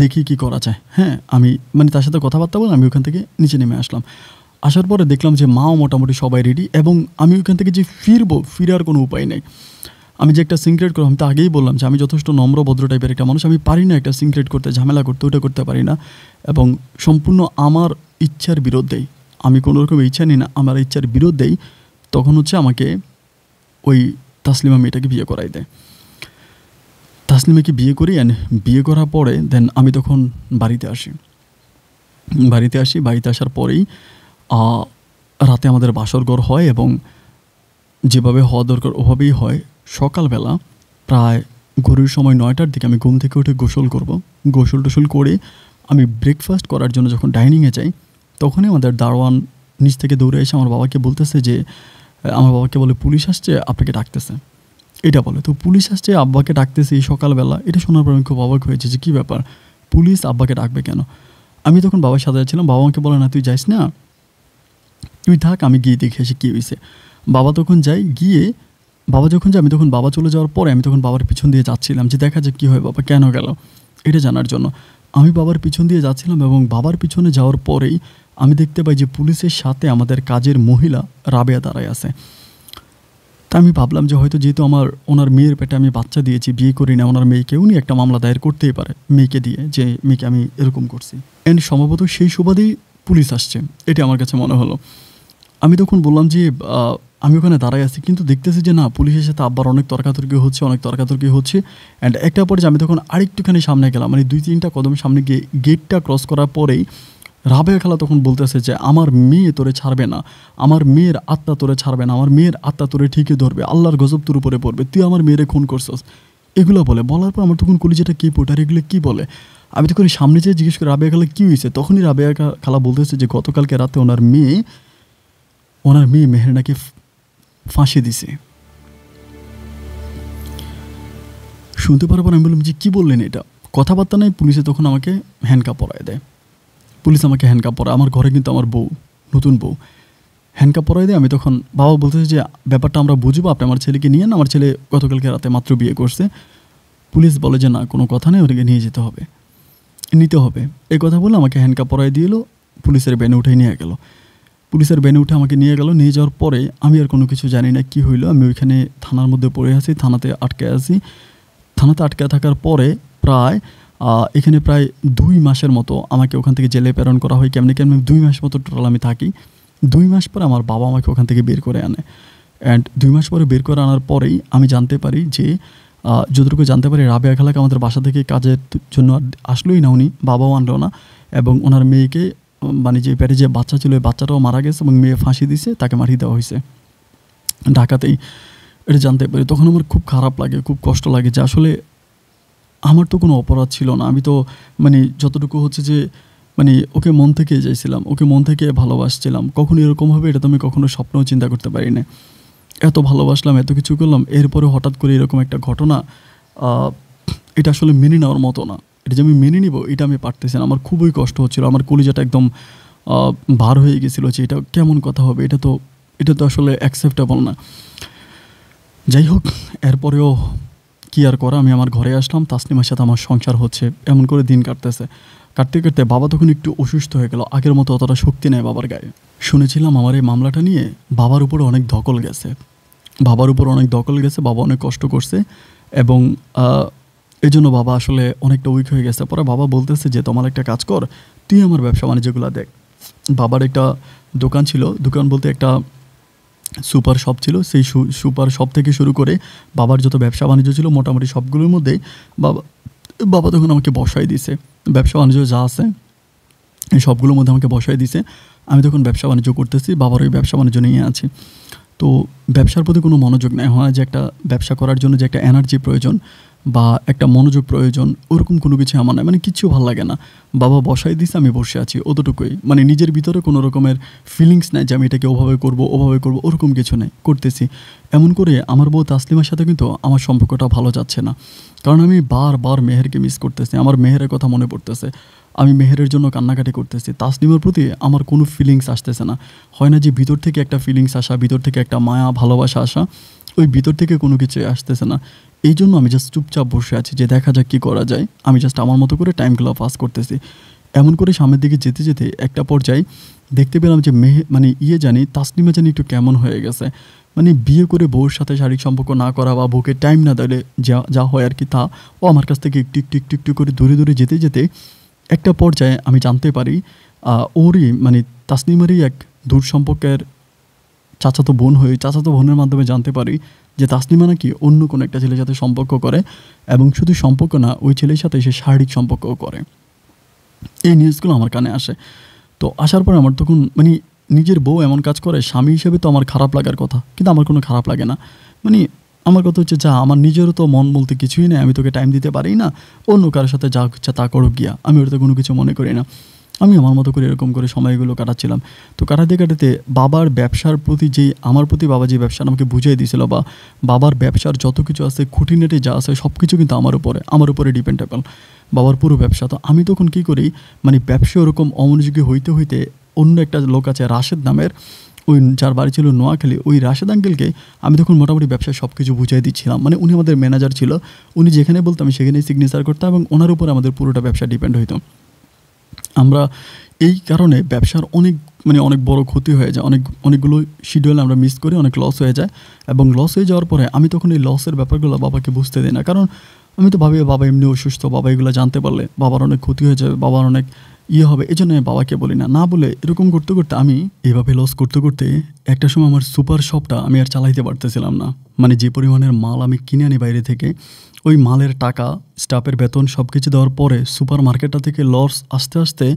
দেখি কি করা যায়। হ্যাঁ, আমি মানে তার সাথে কথাবার্তা বলে আমি ওখান থেকে নিচে নেমে আসলাম। আসার পরে দেখলাম যে মাও মোটামুটি সবাই রেডি এবং আমি ওইখান থেকে যে ফিরার কোনো উপায় নেই। আমি যে একটা সিনক্রেট করলাম, আমি তো আগেই বললাম যে আমি যথেষ্ট নম্র ভদ্র টাইপের একটা মানুষ, আমি পারি না একটা সিনক্রেট করতে, ঝামেলা করতে, ওটা করতে পারি না। এবং সম্পূর্ণ আমার ইচ্ছার বিরুদ্ধেই, আমি কোনো রকম ইচ্ছা নিই না, আমার ইচ্ছার বিরুদ্ধেই তখন হচ্ছে আমাকে ওই তাসলিমা মেয়েটাকে বিয়ে করাই দেয়। তাসলিমাকে বিয়ে করি, অ্যান্ড বিয়ে করার পরে দেন আমি তখন বাড়িতে আসি। বাড়িতে আসার পরেই রাতে আমাদের বাসরঘর হয়, এবং যেভাবে হওয়া দরকার ওভাবেই হয়। সকালবেলা প্রায় ঘড়ির সময় 9টার দিকে আমি ঘুম থেকে উঠে গোসল করব। গোসল করে আমি ব্রেকফাস্ট করার জন্য যখন ডাইনিংয়ে যাই, তখনই আমাদের দারোয়ান নিচ থেকে দৌড়ে এসে আমার বাবাকে বলতেছে যে, আমার বাবাকে বলে পুলিশ আসছে, আপনাকে ডাকতেছে, এটা বলে। তো পুলিশ আসছে, আব্বাকে ডাকতেছে এই সকালবেলা। এটা শোনার পর আমি খুব অবাক হয়েছে যে কী ব্যাপার, পুলিশ আব্বাকে ডাকবে কেন? আমি তখন বাবার সাথে যাচ্ছিলাম। বাবা আমাকে বলে, না তুই যাইস না, তুই থাক, আমি গিয়ে দেখে এসে কী হয়েছে। বাবা যখন যায়, আমি তখন বাবা চলে যাওয়ার পরে আমি তখন বাবার পিছন দিয়ে যাচ্ছিলাম যে দেখা যাক কী হয়, বাবা কেন গেল এটা জানার জন্য। আমি বাবার পিছন দিয়ে যাচ্ছিলাম, এবং বাবার পিছনে যাওয়ার পরেই আমি দেখতে পাই যে পুলিশের সাথে আমাদের কাজের মহিলা রাবেয়া দাঁড়ায় আছে। তা আমি ভাবলাম যে হয়তো যেহেতু ওনার মেয়ের পেটে আমি বাচ্চা দিয়েছি, বিয়ে করি না, ওনার মেয়েকে উনি একটা মামলা দায়ের করতেই পারে মেয়েকে দিয়ে, যে মেয়েকে আমি এরকম করছি। অ্যান্ড সম্ভবত সেই সুবাদেই পুলিশ আসছে, এটা আমার কাছে মনে হলো। আমি তখন বললাম যে আমি ওখানে দাঁড়াই আছি, কিন্তু দেখতেছি যে না, পুলিশের সাথে আব্বার অনেক তর্কাতর্কি হচ্ছে। অ্যান্ড একটা পরে যে আমি তখন আরেকটুখানি সামনে গেলাম, মানে 2-3টা কদম সামনে গিয়ে গেটটা ক্রস করার পরেই রাবেয়া খালা তখন বলতেছে যে আমার মেয়ে তোরে ছাড়বে না, আমার মেয়ের আত্মা তোরে ছাড়বে না, আমার মেয়ের আত্মা তোরে ঠিকই ধরবে, আল্লাহর গজব তোর উপরে পড়বে, তুই আমার মেয়েরে খুন করছস, এগুলো বলার পর আমার তখন কলিজাটা কে পোটার, এগুলো কী বলে। আমি তখন সামনে যেয়ে জিজ্ঞেস করি রাবেয়া খালা কী হয়েছে। তখনই রাবেয়া খালা বলতেছে যে গতকালকে রাতে ওনার মেয়ে মেহের নাকি ফাঁসি দিছে। শুনতে পারার পর আমি বললাম যে কী বললেন এটা, কথাবার্তা নাই। পুলিশে তখন আমাকে হ্যান্ডকাপ পরায় দেয়। পুলিশ আমাকে হ্যান্ডকাপ পরায়, আমার ঘরে কিন্তু আমার বউ, নতুন বউ, হ্যান্ডকাপ পরায় দেয়। আমি তখন বাবা বলতেছে যে ব্যাপারটা আমরা বুঝবো, আপনি আমার ছেলেকে নিয়ে না, আমার ছেলে গতকালকে রাতে মাত্র বিয়ে করছে। পুলিশ বলে যে না, কোনো কথা নেই, ওটাকে নিতে হবে। এই কথা বলে আমাকে হ্যান্ডকাপ পরায় দিয়ে এলো, পুলিশের ভ্যানে উঠে নিয়ে গেল। আমাকে নিয়ে যাওয়ার পরে আমি আর কোনো কিছু জানি না কী হইলো। আমি ওইখানে থানার মধ্যে পড়ে আছি, থানাতে আটকে থাকার পরে প্রায় এখানে প্রায় 2 মাসের মতো আমাকে ওখান থেকে জেলে প্রেরণ করা হয়। কেমনি 2 মাস মতো টোটাল আমি থাকি। 2 মাস পরে আমার বাবা আমাকে ওখান থেকে বের করে আনে। অ্যান্ড 2 মাস পরে বের করে আনার পরেই আমি জানতে পারি যে, যতটুকু জানতে পারি, রাবেয়া খালাকে আমাদের বাসা থেকে কাজের জন্য আসলোই না উনি, বাবাও আনলো না, এবং ওনার মেয়েকে, মানে যে পেটে যে বাচ্চা ছিল ওই বাচ্চাটাও মারা গেছে, এবং মেয়ে ফাঁসি দিছে, তাকে মারিয়ে দেওয়া হয়েছে ঢাকাতেই। এটা জানতে পারি। তখন আমার খুব খারাপ লাগে, খুব কষ্ট লাগে যে আসলে আমার তো কোনো অপরাধ ছিল না। আমি তো মানে যতটুকু হচ্ছে যে মানে ওকে মন থেকে চাইছিলাম, ওকে মন থেকে ভালোবাসছিলাম। কখনো এরকম হবে এটা তো আমি কখনো স্বপ্নেও চিন্তা করতে পারি না। এত ভালোবাসলাম, এত কিছু করলাম, এরপরে হঠাৎ করে এরকম একটা ঘটনা, এটা আসলে মেনে নেওয়ার মতো না। এটা যে আমি মেনে নিব এটা আমি পারতেছি না। আমার খুবই কষ্ট হচ্ছিল, আমার কলিজাটা একদম ভার হয়ে গেছিলো যে এটা কেমন কথা হবে, এটা তো আসলে অ্যাকসেপ্টেবল না। যাই হোক, এরপরেও কী আর করা, আমি আমার ঘরে আসলাম, তাসলিমার সাথে আমার সংসার হচ্ছে, এমন করে দিন কাটতে বাবা তখন একটু অসুস্থ হয়ে গেল। আগের মতো অতটা শক্তি নেই বাবার গায়ে। শুনেছিলাম আমার এই মামলাটা নিয়ে বাবার উপরে অনেক দখল গেছে, বাবা অনেক কষ্ট করছে, এবং এই জন্য বাবা আসলে অনেকটা উইক হয়ে গেছে। পরে বাবা বলতেছে যে তোমার একটা কাজ কর, তুই আমার ব্যবসা বাণিজ্যগুলো দেখ। বাবার একটা দোকান ছিল, দোকান বলতে একটা সুপার শপ ছিল। সেই সুপার শপ থেকে শুরু করে বাবার যত ব্যবসা বাণিজ্য ছিল মোটামুটি সবগুলোর মধ্যেই বাবা তখন আমাকে বসাই দিছে। ব্যবসা বাণিজ্য যা আছে এই সবগুলোর মধ্যে আমাকে বসাই দিছে। আমি তখন ব্যবসা বাণিজ্য করতেছি, বাবার ওই ব্যবসা বাণিজ্য নিয়ে আছি। তো ব্যবসার প্রতি কোনো মনোযোগ নেই, হয় যে একটা ব্যবসা করার জন্য যে একটা এনার্জি প্রয়োজন বা একটা মনোযোগ প্রয়োজন, ওরকম কোনো কিছু আমার নয়, মানে কিচ্ছু ভালো লাগে না। বাবা বসাই দিছে, আমি বসে আছি, অতটুকুই। মানে নিজের ভিতরে কোনো রকমের ফিলিংস নাই যে আমি এটাকে ওভাবে করবো ওরকম কিছু নেই, করতেছি। এমন করে আমার বউ তাসলিমার সাথে কিন্তু আমার সম্পর্কটা ভালো যাচ্ছে না, কারণ আমি বারবার মেহেরকে মিস করতেছি, আমার মেহেরের কথা মনে পড়তেছে, আমি মেহেরের জন্য কান্নাকাটি করতেছি। তাসলিমার প্রতি আমার কোনো ফিলিংস আসতেছে না, হয় না যে ভিতর থেকে একটা ফিলিংস আসা, ভিতর থেকে একটা মায়া ভালোবাসা আসা, ওই ভিতর থেকে কোনো কিছু আসতেছে না। এই জন্য আমি জাস্ট চুপচাপ বসে আছি যে দেখা যাক কী করা যায়। আমি জাস্ট আমার মতো করে টাইমগুলো পাস করতেছি। এমন করে সামনের দিকে যেতে যেতে একটা পর্যায়ে দেখতে পেলাম যে তাসলিমা জানি একটু কেমন হয়ে গেছে। মানে বিয়ে করে বউর সাথে শারীরিক সম্পর্ক না করা বা বউকে টাইম না দিলে যা হয় আর কি, তা ও আমার কাছ থেকে একটু করে দূরে যেতে যেতে একটা পর্যায়ে আমি জানতে পারি মানে তাসলিমারই এক দূর সম্পর্কের চাচাতো বোনের মাধ্যমে জানতে পারি যে তাসনিমা নাকি অন্য কোনো একটা ছেলের সাথে সম্পর্ক করে, এবং শুধু সম্পর্ক না, ওই ছেলের সাথে সে শারীরিক সম্পর্কও করে। এই নিউজগুলো আমার কানে আসে। তো আসার পরে আমার তখন মানে নিজের বউ এমন কাজ করে, স্বামী হিসেবে তো আমার খারাপ লাগার কথা, কিন্তু আমার কোনো খারাপ লাগে না। মানে আমার কথা হচ্ছে, যা আমার নিজেরও তো মন বলতে কিছুই নেই, আমি তোকে টাইম দিতে পারি না, অন্য কারোর সাথে যা ইচ্ছা তা করো গিয়া, আমি ওটাতে কোনো কিছু মনে করি না। আমি আমার মতো করে এরকম করে সময়গুলো কাটাচ্ছিলাম। তো কাটাতে কাটাতে বাবার ব্যবসার প্রতি যেই আমার প্রতি বাবা যে ব্যবসা আমাকে বুঝিয়ে দিয়েছিল, বা বাবার ব্যবসার যত কিছু আছে, খুঁটিনাটি যা আছে সব কিছু কিন্তু আমার উপরে ডিপেন্ডেবল, বাবার পুরো ব্যবসা। তো আমি তখন কী করি, মানে ব্যবসা ওরকম অমনোযোগী হইতে হইতে অন্য একটা লোক আছে রাশেদ নামের, ওই যার বাড়ি ছিল নোয়াখালী, ওই রাশেদ আঙ্কেলকে আমি তখন মোটামুটি ব্যবসায় সব কিছু বুঝিয়ে দিচ্ছিলাম। মানে উনি আমাদের ম্যানেজার ছিল, উনি যেখানে বলতাম আমি সেখানেই সিগনেচার করতাম, এবং ওনার উপরে আমাদের পুরোটা ব্যবসা ডিপেন্ড হইতো। আমরা এই কারণে ব্যবসার অনেক বড় ক্ষতি হয়ে যায়, অনেকগুলো শিডিউল আমরা মিস করি, অনেক লস হয়ে যায়। এবং লস হয়ে যাওয়ার পরে আমি তখন এই লসের ব্যাপারগুলো বাবাকে বুঝতে দিই না, কারণ আমি তো ভাবি বাবা এমনি অসুস্থ, বাবা এগুলো জানতে পারলে বাবার অনেক ক্ষতি হয়ে যাবে, বাবার অনেক হবে, এই জন্য আমি বাবাকে বলি না বলে এরকম করতে করতে আমি এভাবে লস করতে করতে একটা সময় আমার সুপার শপটা আমি আর চালাইতে পারতেছিলাম না। মানে যে পরিমাণের মাল আমি কিনে আনি বাইরে থেকে, ওই মালের টাকা, স্টাফের বেতন সব কিছু দেওয়ার পরে সুপার মার্কেটটা থেকে লস আস্তে আস্তে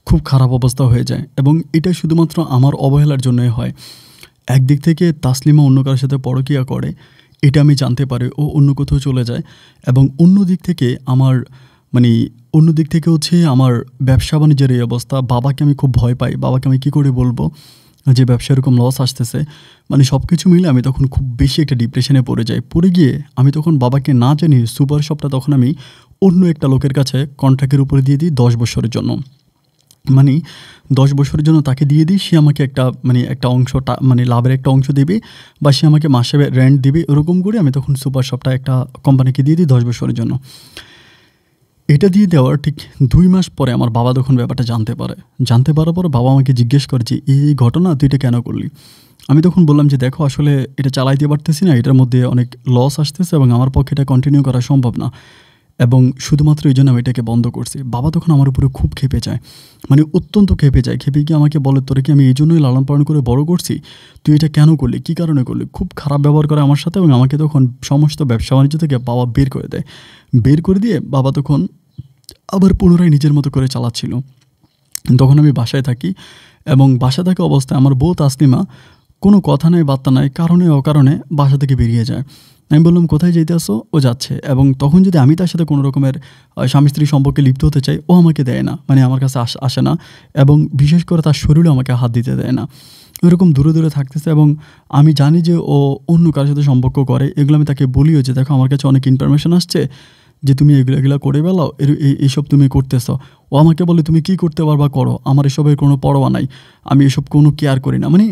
খুব খারাপ অবস্থা হয়ে যায়, এবং এটা শুধুমাত্র আমার অবহেলার জন্যই হয়। একদিক থেকে তাসলিমা অন্য কারোর সাথে পরকীয়া করে, এটা আমি জানতে পারি, ও অন্য কোথাও চলে যায়। এবং অন্য দিক থেকে হচ্ছে আমার ব্যবসা বাণিজ্যের এই অবস্থা, বাবাকে আমি খুব ভয় পাই, বাবাকে আমি কী করে বলবো যে ব্যবসা এরকম লস আসতেছে। মানে সব কিছু মিলে আমি তখন খুব বেশি একটা ডিপ্রেশনে পড়ে যাই। পড়ে গিয়ে আমি তখন বাবাকে না জানিয়ে সুপার শপটা তখন আমি অন্য একটা লোকের কাছে কন্ট্রাক্টের উপরে দিয়ে দিই 10 বছরের জন্য। মানে 10 বছরের জন্য তাকে দিয়ে দিই, সে আমাকে একটা অংশ লাভের একটা অংশ দেবে, বা সে আমাকে মাসে রেন্ট দিবে, এরকম করে আমি তখন সুপার শপটা একটা কোম্পানিকে দিয়ে দিই 10 বছরের জন্য। এটা দিয়ে দেওয়ার ঠিক 2 মাস পরে আমার বাবা তখন ব্যাপারটা জানতে পারার পর বাবা আমাকে জিজ্ঞেস করে যে এই ঘটনা তুই এটা কেন করলি। আমি তখন বললাম যে দেখো, আসলে এটা চালাইতে পারতেছি না, এটার মধ্যে অনেক লস আসতেছে এবং আমার পক্ষে এটা কন্টিনিউ করা সম্ভব না, এবং শুধুমাত্র এই জন্য আমি এটাকে বন্ধ করছি। বাবা তখন আমার উপরে খুব ক্ষেপে যায়, মানে অত্যন্ত ক্ষেপে গিয়ে আমাকে বলে, তোরে কি আমি এই জন্যই লালন পালন করে বড় করছি, তুই এটা কেন করলি, কী কারণে করলি। খুব খারাপ ব্যবহার করে আমার সাথে, এবং আমাকে তখন সমস্ত ব্যবসা বাণিজ্য থেকে বাবা বের করে দেয়। বের করে দিয়ে বাবা তখন আবার পুনরায় নিজের মতো করে চালাচ্ছিল। তখন আমি বাসায় থাকি, এবং বাসায় থাকা অবস্থায় আমার বউ তাসনিমা কোনো কথা নাই বার্তা নাই, কারণে অকারণে বাসা থেকে বেরিয়ে যায়। আমি বললাম, কোথায় যেতে আসো? ও যাচ্ছে। এবং তখন যদি আমি তার সাথে কোনো রকমের স্বামী স্ত্রী সম্পর্কে লিপ্ত হতে চাই, ও আমাকে দেয় না, মানে আমার কাছে আসে না, এবং বিশেষ করে তার শরীরে আমাকে হাত দিতে দেয় না। এরকম দূরে দূরে থাকতেছে, এবং আমি জানি যে ও অন্য কারোর সাথে সম্পর্ক করে। এগুলো আমি তাকে বলিও যে দেখো, আমার কাছে অনেক ইনফরমেশন আসছে যে তুমি এগুলো করে বেলাও, এইসব তুমি করতেছ। ও আমাকে বলে, তুমি কি করতে পারবা করো, আমার এসবের কোনো পরোয়া নাই, আমি এসব কোনো কেয়ার করি না। মানে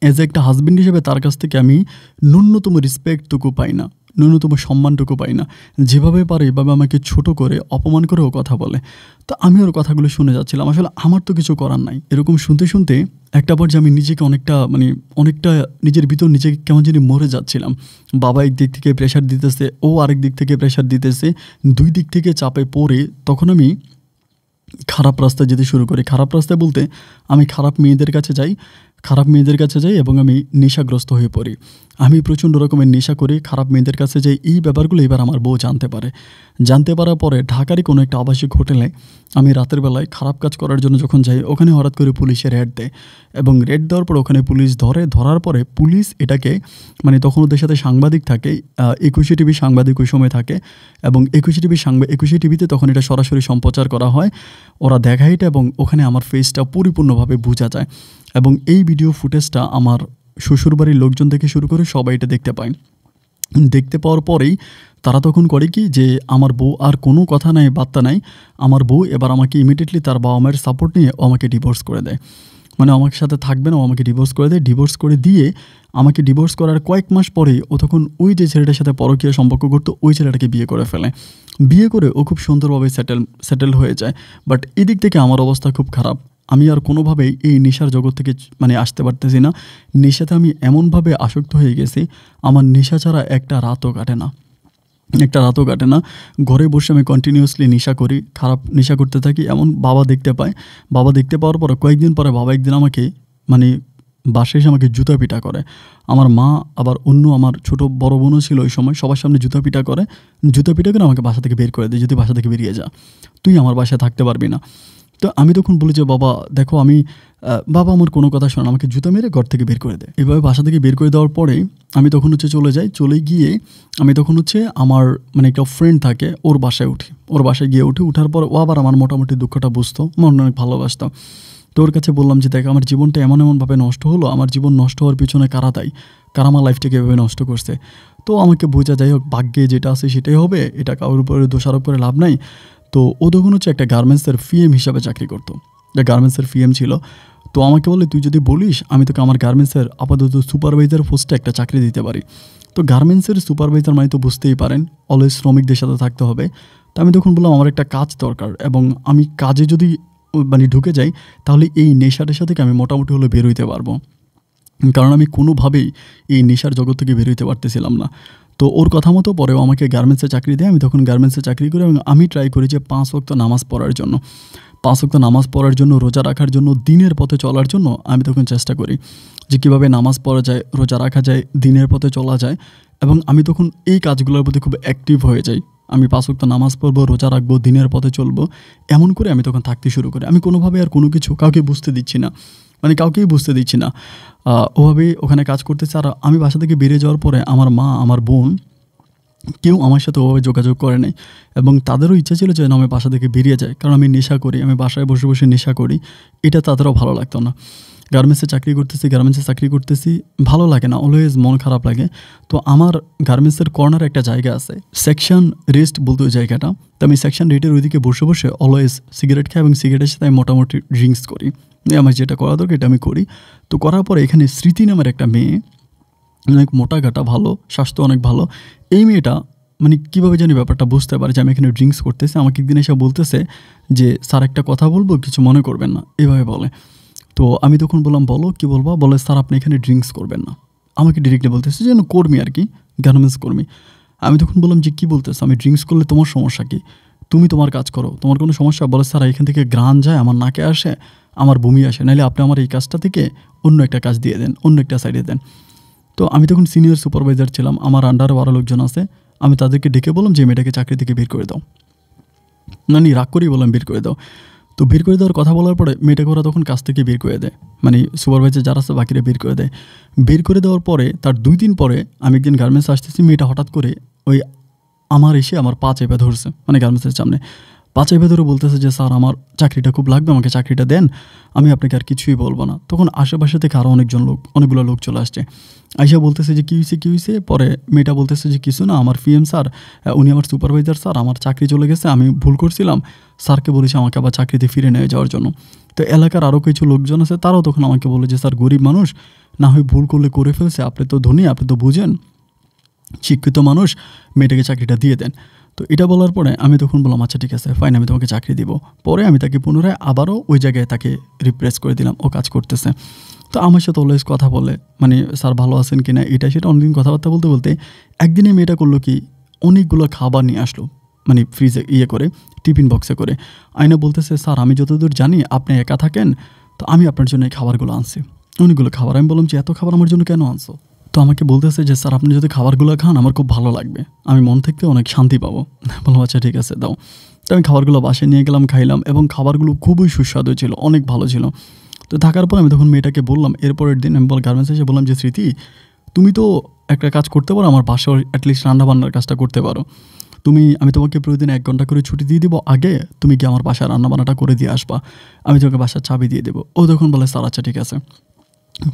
অ্যাজ একটা হাজব্যান্ড হিসেবে তার কাছ থেকে আমি ন্যূনতম রেসপেক্টটুকু পাই না, ন্যূনতম সম্মানটুকু পাই না। যেভাবে পারে এভাবে আমাকে ছোট করে অপমান করেও কথা বলে। তো আমি ওর কথাগুলো শুনে যাচ্ছিলাম, আসলে আমার তো কিছু করার নাই। এরকম শুনতে শুনতে একটা পর্যায়ে আমি নিজেকে অনেকটা নিজের ভিতর নিজেকে কেমন জানি মরে যাচ্ছিলাম। বাবা একদিক থেকে প্রেশার দিতেছে, ও আরেক দিক থেকে প্রেশার দিতেছে, 2 দিক থেকে চাপে পড়ে তখন আমি খারাপ রাস্তায় যেতে শুরু করি। খারাপ রাস্তায় বলতে আমি খারাপ মেয়েদের কাছে যাই এবং আমি নেশাগ্রস্ত হয়ে পড়ি। আমি প্রচণ্ড রকমের নেশা করি, খারাপ মেয়েদের কাছে যাই। এই ব্যাপারগুলো এবার আমার বউ জানতে পারার পরে ঢাকারই কোনো একটা আবাসিক হোটেলে আমি রাতের বেলায় খারাপ কাজ করার জন্য যখন যাই, ওখানে হঠাৎ করে পুলিশে রেড দেয়, এবং রেড দেওয়ার পর ওখানে পুলিশ ধরার পরে পুলিশ এটাকে তখন ওদের সাথে সাংবাদিক থাকে, 21 টিভি সাংবাদিক ওই সময় থাকে, এবং 21 টিভিতে তখন এটা সরাসরি সম্প্রচার করা হয়। ওরা দেখায় এটা, এবং ওখানে আমার ফেসটা পরিপূর্ণভাবে বোঝা যায়, এবং এই ভিডিও ফুটেজটা আমার শ্বশুরবাড়ির লোকজন থেকে শুরু করে সবাই এটা দেখতে পায়। দেখতে পাওয়ার পরেই তারা তখন করে কি, যে আমার বউ আর কোনো কথা নাই বার্তা নাই, আমার বউ এবার আমাকে ইমিডিয়েটলি তার বাবা মায়ের সাপোর্ট নিয়ে আমাকে ডিভোর্স করে দেয়। মানে আমার সাথে থাকবে না, ও আমাকে ডিভোর্স করে দেয়। ডিভোর্স করে দিয়ে আমাকে ডিভোর্স করার কয়েক মাস পরেই ও তখন ওই যে ছেলেটার সাথে পরকীয়া সম্পর্ক করতো, ওই ছেলেটাকে বিয়ে করে ফেলে। বিয়ে করে ও খুব সুন্দরভাবে সেটেল হয়ে যায়। বাট এদিক থেকে আমার অবস্থা খুব খারাপ। আমি আর কোনোভাবেই এই নেশার জগৎ থেকে আসতে পারতেছি না। নেশাতে আমি এমনভাবে আসক্ত হয়ে গেছি, আমার নেশা ছাড়া একটা রাতও কাটে না। ঘরে বসে আমি কন্টিনিউয়াসলি নেশা করি, খারাপ নেশা করতে থাকি। এমন বাবা দেখতে পায়। বাবা দেখতে পাওয়ার পর কয়েকদিন পরে বাবা একদিন আমাকে বাসায় এসে আমাকে জুতা পিটা করে। আমার মা আবার অন্য আমার ছোট বড় বোনও ছিল ওই সময়, সবার সামনে জুতা পিটা করে। জুতা পিটা করে আমাকে বাসা থেকে বের করে দেয়, যদি বাসা থেকে বেরিয়ে যা, তুই আমার বাসায় থাকতে পারবি না। তো আমি তখন বলি যে বাবা দেখো আমি বাবা আমার কোনো কথা শোনে, আমাকে জুতা মেরে ঘর থেকে বের করে দেয়। এভাবে বাসা থেকে বের করে দেওয়ার পরে আমি তখন চলে যাই। চলে গিয়ে আমি তখন আমার একটা ফ্রেন্ড থাকে, ওর বাসায় উঠি। ওর বাসায় গিয়ে উঠার পর ও আবার আমার মোটামুটি দুঃখটা বুঝতো, মন অনেক ভালোবাসতো। তো ওর কাছে বললাম যে দেখ আমার জীবনটা এমনভাবে নষ্ট হলো, আমার জীবন নষ্ট হওয়ার পিছনে কারা দায়ী, কারা আমার লাইফটাকে এভাবে নষ্ট করছে। তো আমাকে বোঝা, যাই হোক ভাগ্যে যেটা আছে সেটাই হবে, এটা কারোর উপরে দোষারোপ করে লাভ নাই। তো ও তখন একটা গার্মেন্টসের ফিএম হিসাবে চাকরি করতো, গার্মেন্টসের ফিএম ছিল। তো আমাকে বলে তুই যদি বলিস আমি তোকে আমার গার্মেন্টসের আপাতত সুপারভাইজার পোস্টে একটা চাকরি দিতে পারি। তো গার্মেন্টসের সুপারভাইজার মানে তো বুঝতেই পারেন অলওয়েজ শ্রমিকদের সাথে থাকতে হবে। তো আমি তখন বললাম আমার একটা কাজ দরকার, এবং আমি কাজে যদি ঢুকে যাই তাহলে এই নেশার থেকে আমি মোটামুটি হলে বের হইতে পারবো, কারণ আমি কোনোভাবেই এই নেশার জগৎ থেকে বের হইতে পারতেছিলাম না। তো ওর কথা মতো পরেও আমাকে গার্মেন্টসে চাকরি দেয়। আমি তখন গার্মেন্টসে চাকরি করি এবং আমি ট্রাই করি যে 5 ওয়াক্ত নামাজ পড়ার জন্য, 5 ওয়াক্ত নামাজ পড়ার জন্য, রোজা রাখার জন্য, দিনের পথে চলার জন্য আমি তখন চেষ্টা করি যে কীভাবে নামাজ পড়া যায়, রোজা রাখা যায়, দিনের পথে চলা যায়। এবং আমি তখন এই কাজগুলোর প্রতি খুব অ্যাক্টিভ হয়ে যাই। আমি 5 ওয়াক্ত নামাজ পড়বো, রোজা রাখবো, দিনের পথে চলবো, এমন করে আমি তখন থাকতে শুরু করি। আমি কোনোভাবে আর কোনো কিছু কাউকে বুঝতে দিচ্ছি না, কাউকেই বুঝতে দিচ্ছি না। ওভাবেই ওখানে কাজ করতেছে। আর আমি বাসা থেকে বেরিয়ে যাওয়ার পরে আমার মা, আমার বোন কেউ আমার সাথে ওভাবে যোগাযোগ করে নাই, এবং তাদেরও ইচ্ছা ছিল যে আমি বাসা থেকে বেরিয়ে যাই, কারণ আমি নেশা করি, আমি বাসায় বসে বসে নেশা করি, এটা তাদেরও ভালো লাগতো না। গার্মেন্টসে চাকরি করতেছি ভালো লাগে না, অলওয়েজ মন খারাপ লাগে। তো আমার গার্মেন্টসের কর্নারে একটা জায়গা আছে, সেকশন রেস্ট বলতে ওই জায়গাটা। তো আমি সেকশন রেটের ওইদিকে বসে বসে অলওয়েজ সিগারেট খাই, এবং সিগারেটের সাথে আমি মোটামুটি ড্রিঙ্কস করি। আমার যেটা করা দরকার এটা আমি করি। তো করার পরে এখানে স্মৃতি নামের একটা মেয়ে, অনেক মোটা গাটা, ভালো স্বাস্থ্য, অনেক ভালো। এই মেয়েটা কীভাবে জানি ব্যাপারটা বুঝতে পারে যে আমি এখানে ড্রিঙ্কস করতেছি। আমাকে একদিন এসে বলতেছে যে স্যার একটা কথা বলবো, কিছু মনে করবেন না, এভাবে বলে। তো আমি তখন বললাম বলো কী বলবা। বলে স্যার আপনি এখানে ড্রিঙ্কস করবেন না। আমাকে ডিরেক্টলি বলতেছে যেন কর্মী আর কি, গার্মেন্টস কর্মী। আমি তখন বললাম যে কী বলতেছে, আমি ড্রিঙ্কস করলে তোমার সমস্যা কী, তুমি তোমার কাজ করো, তোমার কোনো সমস্যা। বলে স্যার এখান থেকে ঘ্রাণ যায়, আমার নাকে আসে, আমার বমি আসে, নাহলে আপনি আমার এই কাজটা থেকে অন্য একটা কাজ দিয়ে দেন, অন্য একটা সাইডে দেন। তো আমি তখন সিনিয়র সুপারভাইজার ছিলাম, আমার আন্ডারে আরও লোকজন আছে। আমি তাদেরকে ডেকে বললাম যে মেয়েটাকে চাকরি থেকে বের করে দাও। রাগ করেই বললাম বের করে দাও। তো বের করে দেওয়ার কথা বলার পরে মেয়েটাকে ওরা তখন কাজ থেকে বের করে দেয়, সুপারভাইজার যারা আছে বাকিরা বের করে দেয়। বের করে দেওয়ার পরে তার 2 দিন পরে আমি একদিন গার্মেন্টসে আসতেছি, মেয়েটা হঠাৎ করে এসে আমার পা চেপে ধরছে, গার্মেন্টসের সামনে পা চেপে ধরে বলতেছে যে স্যার আমার চাকরিটা খুব লাগবে, আমাকে চাকরিটা দেন, আমি আপনাকে আর কিছুই বলবো না। তখন আশেপাশে থেকে আরও অনেকগুলো লোক চলে আসছে। আইসা বলতেছে যে কী হয়েছে। পরে মেয়েটা বলতেছে যে কিছু না, আমার পিএম স্যার, উনি আমার সুপারভাইজার স্যার, আমার চাকরি চলে গেছে, আমি ভুল করছিলাম, স্যারকে বলেছি আমাকে আবার চাকরিতে ফিরে নিয়ে যাওয়ার জন্য। তো এলাকার আরও কিছু লোকজন আছে, তারাও তখন আমাকে বলে যে স্যার গরিব মানুষ, না হয় ভুল করলে করে ফেলছে, আপনি তো ধনী, আপনি তো বুঝেন, শিক্ষিত মানুষ, মেয়েটাকে চাকরিটা দিয়ে দেন। তো এটা বলার পরে আমি তখন বললাম আচ্ছা ঠিক আছে ফাইন, আমি তোমাকে চাকরি দিব। পরে আমি তাকে পুনরায় আবারও ওই জায়গায় তাকে রিপ্লেস করে দিলাম, ও কাজ করতেছে। তো আমার সাথে অলওয়েজ কথা বলে, স্যার ভালো আছেন কি না, এটা সেটা অনেকদিন কথাবার্তা বলতে বলতে একদিনে মেয়েটা করলো কি, অনেকগুলো খাবার নিয়ে আসলো, ফ্রিজে করে, টিফিন বক্সে করে। আয়না বলতেছে স্যার আমি যতদূর জানি আপনি একা থাকেন, তো আমি আপনার জন্য এই খাবারগুলো আনছি, অনেকগুলো খাবার। আমি বললাম যে এত খাবার আমার জন্য কেন আনছো। তো আমাকে বলতেছে যে স্যার আপনি যদি খাবারগুলো খান আমার খুব ভালো লাগবে, আমি মন থেকে অনেক শান্তি পাবো। বললাম আচ্ছা ঠিক আছে দাও। তো আমি খাবারগুলো বাসায় নিয়ে গেলাম, খাইলাম, এবং খাবারগুলো খুবই সুস্বাদু ছিল, অনেক ভালো ছিল। তো থাকার পর আমি তখন মেয়েটাকে বললাম, এরপরের দিন আমি গার্মেন্টসে এসে বললাম যে স্মৃতি তুমি তো একটা কাজ করতে পারো, আমার বাসায় অ্যাটলিস্ট রান্নাবান্নার কাজটা করতে পারো, আমি তোমাকে প্রতিদিন 1 ঘন্টা করে ছুটি দিয়ে দিব, আগে তুমি কি আমার বাসায় রান্নাবান্নাটা করে দিয়ে আসবা, আমি তোমাকে বাসার চাবি দিয়ে দেবো। ও তখন বলে স্যার আচ্ছা ঠিক আছে।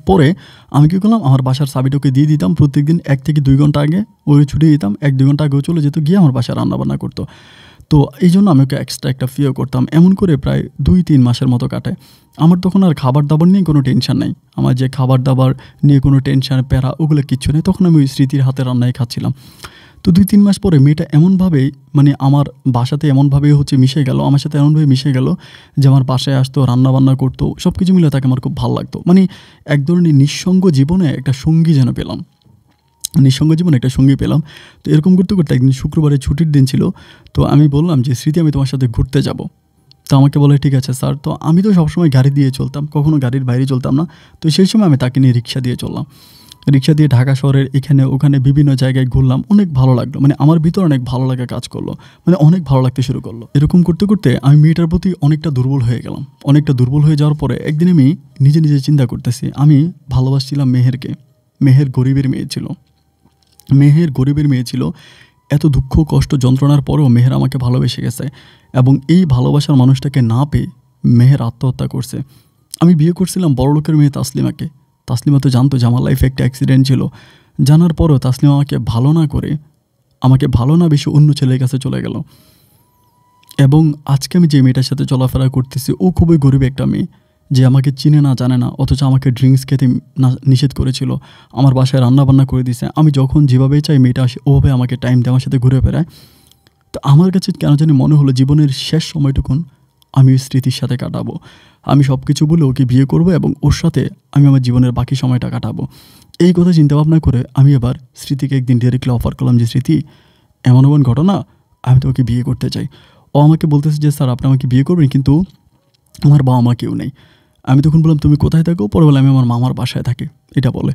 পরে আমি কী করলাম, আমার বাসার চাবিটাকে দিয়ে দিতাম প্রত্যেকদিন 1 থেকে 2 ঘন্টা আগে, ওই ছুটি দিতাম, 1-2 ঘন্টা আগেও চলে যেত, গিয়ে আমার বাসায় রান্নাবান্না করতো। তো এই জন্য আমি ওকে এক্সট্রা একটা ফিও করতাম। এমন করে প্রায় 2-3 মাসের মতো কাটে। আমার তখন আর খাবার দাবার নিয়ে কোনো টেনশন নাই, আমার যে খাবার দাবার নিয়ে কোনো টেনশন প্যারা ওগুলো কিচ্ছু নেই, তখন আমি ওই স্মৃতির হাতে রান্নাই খাচ্ছিলাম। তো 2-3 মাস পরে মেয়েটা এমনভাবেই আমার বাসাতে এমনভাবে মিশে গেল, আমার সাথে এমনভাবে মিশে গেল যে আমার বাসায় আসতো, রান্নাবান্না করতো, সব কিছু মিলে তাকে আমার খুব ভালো লাগতো। এক ধরনের নিঃসঙ্গ জীবনে একটা সঙ্গী যেন পেলাম, তো এরকম করতে করতে একদিন শুক্রবারে ছুটির দিন ছিল। তো আমি বললাম যে স্মৃতি আমি তোমার সাথে ঘুরতে যাব। তো আমাকে বলে, ঠিক আছে স্যার। তো আমি তো সবসময় গাড়ি দিয়ে চলতাম, কখনো গাড়ির বাইরে চলতাম না। তো সেই সময় আমি তাকে নিয়ে রিক্সা দিয়ে চললাম। রিক্সা দিয়ে ঢাকা শহরের এখানে ওখানে বিভিন্ন জায়গায় ঘুরলাম। অনেক ভালো লাগলো, মানে আমার ভিতরে অনেক ভালো লাগা কাজ করলো, মানে অনেক ভালো লাগতে শুরু করলো। এরকম করতে করতে আমি মেয়েটার প্রতি অনেকটা দুর্বল হয়ে গেলাম। অনেকটা দুর্বল হয়ে যাওয়ার পরে একদিন আমি নিজে নিজে চিন্তা করতেছি, আমি ভালোবাসছিলাম মেহেরকে। মেহের গরিবের মেয়ে ছিল, মেহের গরিবের মেয়ে ছিল। এত দুঃখ কষ্ট যন্ত্রণার পরেও মেহের আমাকে ভালোবেসে গেছে, এবং এই ভালোবাসার মানুষটাকে না পেয়ে মেহের আত্মহত্যা করছে। আমি বিয়ে করছিলাম বড়লোকের মেয়ে তাসলিমাকে। তাসলিমা তো জানতো যে আমার লাইফে একটা অ্যাক্সিডেন্ট ছিল। জানার পরেও তাসলিমা আমাকে ভালো না করে, আমাকে ভালো না বেশি অন্য ছেলের কাছে চলে গেল। এবং আজকে আমি যে মেয়েটার সাথে চলাফেরা করতেছি, ও খুবই গরিব একটা মেয়ে, যে আমাকে চিনে না জানে না, অথচ আমাকে ড্রিঙ্কস খেতে নিষেধ করেছিল। আমার বাসায় রান্নাবান্না করে দিছে। আমি যখন যেভাবে চাই মেয়েটা আসে ওভাবে আমাকে টাইম দিয়ে আমার সাথে ঘুরে বেড়ায়। তো আমার কাছে কেন জানি মনে হলো জীবনের শেষ সময়টুকুন আমি ওই স্মৃতির সাথে কাটাবো। আমি সব কিছু বলে ওকে বিয়ে করব এবং ওর সাথে আমি আমার জীবনের বাকি সময়টা কাটাবো। এই কথা চিন্তা ভাবনা করে আমি এবার স্মৃতিকে একদিন ডিরেক্টলি অফার করলাম যে, স্মৃতি, এমন এমন ঘটনা, আমি তো ওকে বিয়ে করতে চাই। ও আমাকে বলতেছে যে, স্যার আপনি আমাকে বিয়ে করবেন, কিন্তু আমার বাবা মা কেউ নেই। আমি তখন বললাম, তুমি কোথায় থাকো? পরে বলে, আমি আমার মামার বাসায় থাকি। এটা বলে।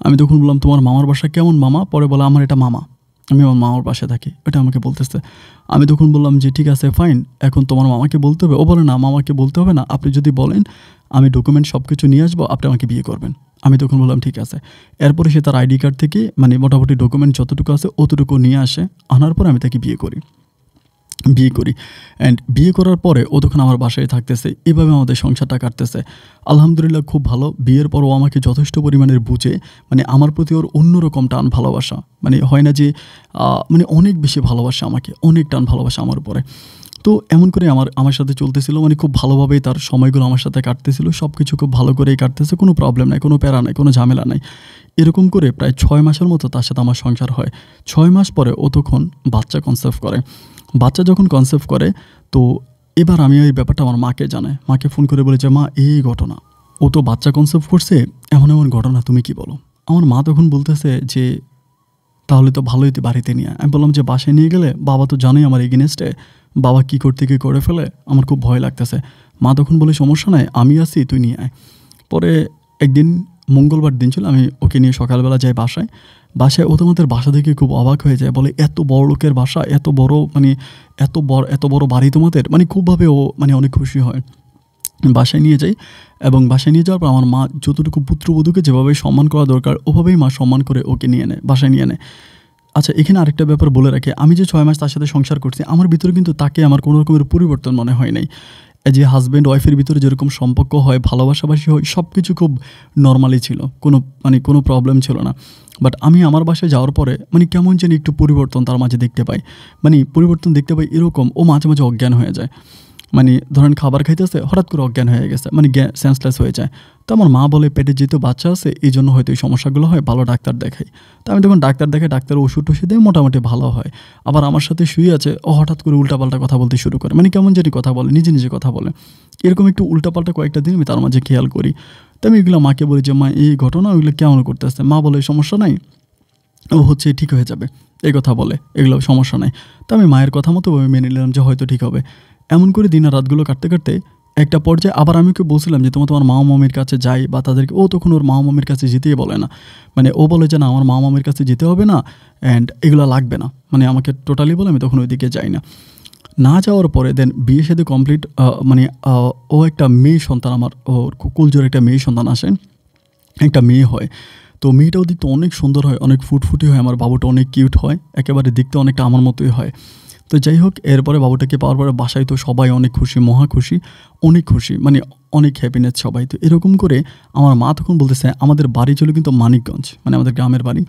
আমি তখন বললাম, তোমার মামার বাসা কেমন মামা? পরে বলে, আমার এটা মামা, আমি আমার মামার বাসায় থাকি। এটা আমাকে বলতেছে। আমি তখন বললাম যে, ঠিক আছে ফাইন, এখন তোমার মামাকে বলতে হবে? ও বলে, না মামাকে বলতে হবে না, আপনি যদি বলেন আমি ডকুমেন্ট সব কিছু নিয়ে আসবো, আপনি আমাকে বিয়ে করবেন। আমি তখন বললাম ঠিক আছে। এরপরে সে তার আইডি কার্ড থেকে মানে মোটামুটি ডকুমেন্ট যতটুকু আছে অতটুকু নিয়ে আসে। আনার পর আমি তাকে বিয়ে করি। অ্যান্ড বিয়ে করার পরে ও তখন আমার বাসায় থাকতেছে। এভাবে আমাদের সংসারটা কাটতেছে আলহামদুলিল্লাহ খুব ভালো। বিয়ের পর ও আমাকে যথেষ্ট পরিমাণের বুঝে, মানে আমার প্রতি ওর অন্যরকম টান ভালোবাসা, মানে হয় না যে মানে অনেক বেশি ভালোবাসা, আমাকে অনেক টান ভালোবাসা আমার উপরে। তো এমন করে আমার সাথে চলতেছিল, মানে খুব ভালোভাবেই তার সময়গুলো আমার সাথে কাটতেছিল। সব কিছু খুব ভালো করেই কাটতেছে, কোনো প্রবলেম নাই, কোনো প্যারা নাই, কোনো ঝামেলা নাই। এরকম করে প্রায় 6 মাসের মতো তার সাথে আমার সংসার হয়। 6 মাস পরে ও তখন বাচ্চা কনসেপ্ট করে। বাচ্চা যখন কনসেপ্ট করে, তো এবার আমি ওই ব্যাপারটা আমার মাকে জানাই। মাকে ফোন করে বলে যে, মা এই ঘটনা, ও তো বাচ্চা কনসেপ্ট করছে, এমন এমন ঘটনা, তুমি কি বলো? আমার মা তখন বলতেছে যে, তাহলে তো ভালোই তো বাড়িতে নিয়ে। আমি বললাম যে, বাসায় নিয়ে গেলে বাবা তো জানোই আমার এগেনস্টে, বাবা কী করতে কী করে ফেলে, আমার খুব ভয় লাগতেছে। মা তখন বলে, সমস্যা নাই, আমি আছি, তুই নিয়ে আয়। পরে একদিন মঙ্গলবার দিন ছিল, আমি ওকে নিয়ে সকালবেলা যাই বাসায় ও তোমাদের বাসা দেখে খুব অবাক হয়ে যায়। বলে, এত বড় লোকের বাসা, এত বড়, মানে এত বড় বাড়ি তোমাদের, মানে খুবভাবে ও মানে অনেক খুশি হয়। বাসায় নিয়ে যাই, এবং বাসায় নিয়ে যাওয়ার পর আমার মা যতটুকু পুত্রবধূকে যেভাবে সম্মান করা দরকার ওভাবেই মা সম্মান করে ওকে নিয়ে নেয়, বাসায় নিয়ে নেয়। আচ্ছা, এখানে আরেকটা ব্যাপার বলে রাখি, আমি যে 6 মাস তার সাথে সংসার করছি, আমার ভিতরে কিন্তু তাকে আমার কোনো রকমের পরিবর্তন মনে হয় নাই। যে হাজব্যান্ড ওয়াইফের ভিতরে যেরকম সম্পর্ক হয়, ভালোবাসাবাসি হয়, সব কিছু খুব নর্মালি ছিল, কোনো প্রবলেম ছিল না। বাট আমি আমার বাসায় যাওয়ার পরে মানে কেমন যেন একটু পরিবর্তন তার মাঝে দেখতে পাই। মানে পরিবর্তন দেখতে পাই এরকম, ও মাঝে মাঝে অজ্ঞান হয়ে যায়। মানে ধরেন খাবার খাইতেছে, হঠাৎ করে অজ্ঞান হয়ে গেছে, মানে সেন্সলেস হয়ে যায়। তো আমার মা বলে, পেটে যেহেতু বাচ্চা আছে এই জন্য হয়তো এই সমস্যাগুলো হয়, ভালো ডাক্তার দেখাই। তো আমি তখন ডাক্তার দেখাই, ডাক্তার ওষুধ দিয়ে মোটামুটি ভালো হয়। আবার আমার সাথে শুয়ে আছে, ও হঠাৎ করে উল্টাপাল্টা কথা বলতে শুরু করে, মানে কেমন যেটি কথা বলে, নিজে নিজে কথা বলে। এরকম একটু উল্টাপাল্টা কয়েকটা দিন আমি তার মাঝে খেয়াল করি। তো আমি এগুলো মাকে বলি যে, মা এই ঘটনা, ওইগুলো কেমন করতেছে? মা বলে, সমস্যা নাই, ও হচ্ছে ঠিক হয়ে যাবে, এই কথা বলে, এগুলো সমস্যা নাই। তো আমি মায়ের কথা মতো মেনে নিলাম যে হয়তো ঠিক হবে। এমন করে দিনের রাতগুলো কাটতে কাটতে একটা পর্যায়ে আবার আমি ওকে বলছিলাম যে, তোমার মামা মামির কাছে যাই বা তাদেরকে, ও তখন ওর মামা মামির কাছে যেতেই বলে না। মানে ও বলে যে, না আমার মামা মামির কাছে যেতে হবে না, অ্যান্ড এগুলো লাগবে না, মানে আমাকে টোটালি বলে, আমি তখন ওইদিকে যাই না। না যাওয়ার পরে দেন বিয়ে সাথে কমপ্লিট, মানে ও একটা মেয়ে সন্তান, আমার ওর কুলজোর একটা মেয়ে সন্তান আসে, একটা মেয়ে হয়। তো মেয়েটাও দেখতে অনেক সুন্দর হয়, অনেক ফুটফুটি হয়, আমার বাবুটা অনেক কিউট হয়, একেবারে দেখতে অনেকটা আমার মতোই হয়। তো যাই হোক, এরপরে বাবুটাকে পাওয়ার পরে বাসায় তো সবাই অনেক খুশি, মহা খুশি, অনেক খুশি, মানে অনেক হ্যাপিনেস সবাই। তো এরকম করে আমার মা তখন বলতেছে, আমাদের বাড়ি ছিল কিন্তু মানিকগঞ্জ, মানে আমাদের গ্রামের বাড়ি।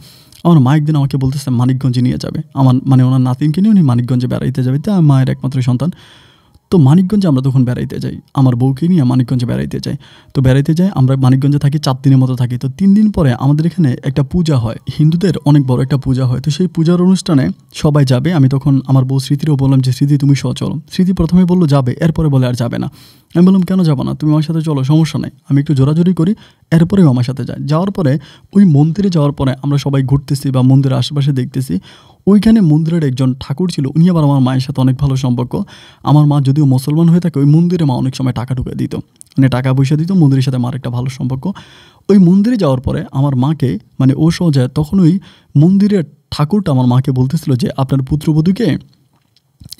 আমার মা একদিন আমাকে বলতেছে মানিকগঞ্জে নিয়ে যাবে, আমার মানে ওনার নাতিনকে নিয়ে উনি মানিকগঞ্জে বেড়াইতে যাবে। তো মায়ের একমাত্র সন্তান। তো মানিকগঞ্জে আমরা তখন বেড়াইতে যাই, আমার বউকে নিয়ে মানিকগঞ্জে বেড়াইতে যাই। তো বেড়াইতে যাই, আমরা মানিকগঞ্জে থাকি 4 দিনের মতো থাকি। তো 3 দিন পরে আমাদের এখানে একটা পূজা হয়, হিন্দুদের অনেক বড় একটা পূজা হয়। তো সেই পূজার অনুষ্ঠানে সবাই যাবে। আমি তখন আমার বউ স্মৃতিরও বললাম যে, স্মৃতি তুমি চলো। স্মৃতি প্রথমে বললো যাবে, এরপরে বলে আর যাবে না। আমি বললাম, কেন যাবো না, তুমি আমার সাথে চলো, সমস্যা নাই। আমি একটু জোরাজোরি করি, এরপরেও আমার সাথে যায়। যাওয়ার পরে ওই মন্দিরে যাওয়ার পরে আমরা সবাই ঘুরতেছি বা মন্দিরের আশেপাশে দেখতেছি, ওইখানে মন্দিরের একজন ঠাকুর ছিল, উনি আবার আমার মায়ের সাথে অনেক ভালো সম্পর্ক। আমার মা যদিও মুসলমান হয়ে থাকে, ওই মন্দিরে মা অনেক সময় টাকা ঢুকে দিত, মানে টাকা পয়সা দিত। মন্দিরের সাথে মার একটা ভালো সম্পর্ক। ওই মন্দিরে যাওয়ার পরে আমার মাকে, মানে ও সহ যায়, তখন ওই মন্দিরের ঠাকুরটা আমার মাকে বলতেছিল যে আপনার পুত্রবধূকে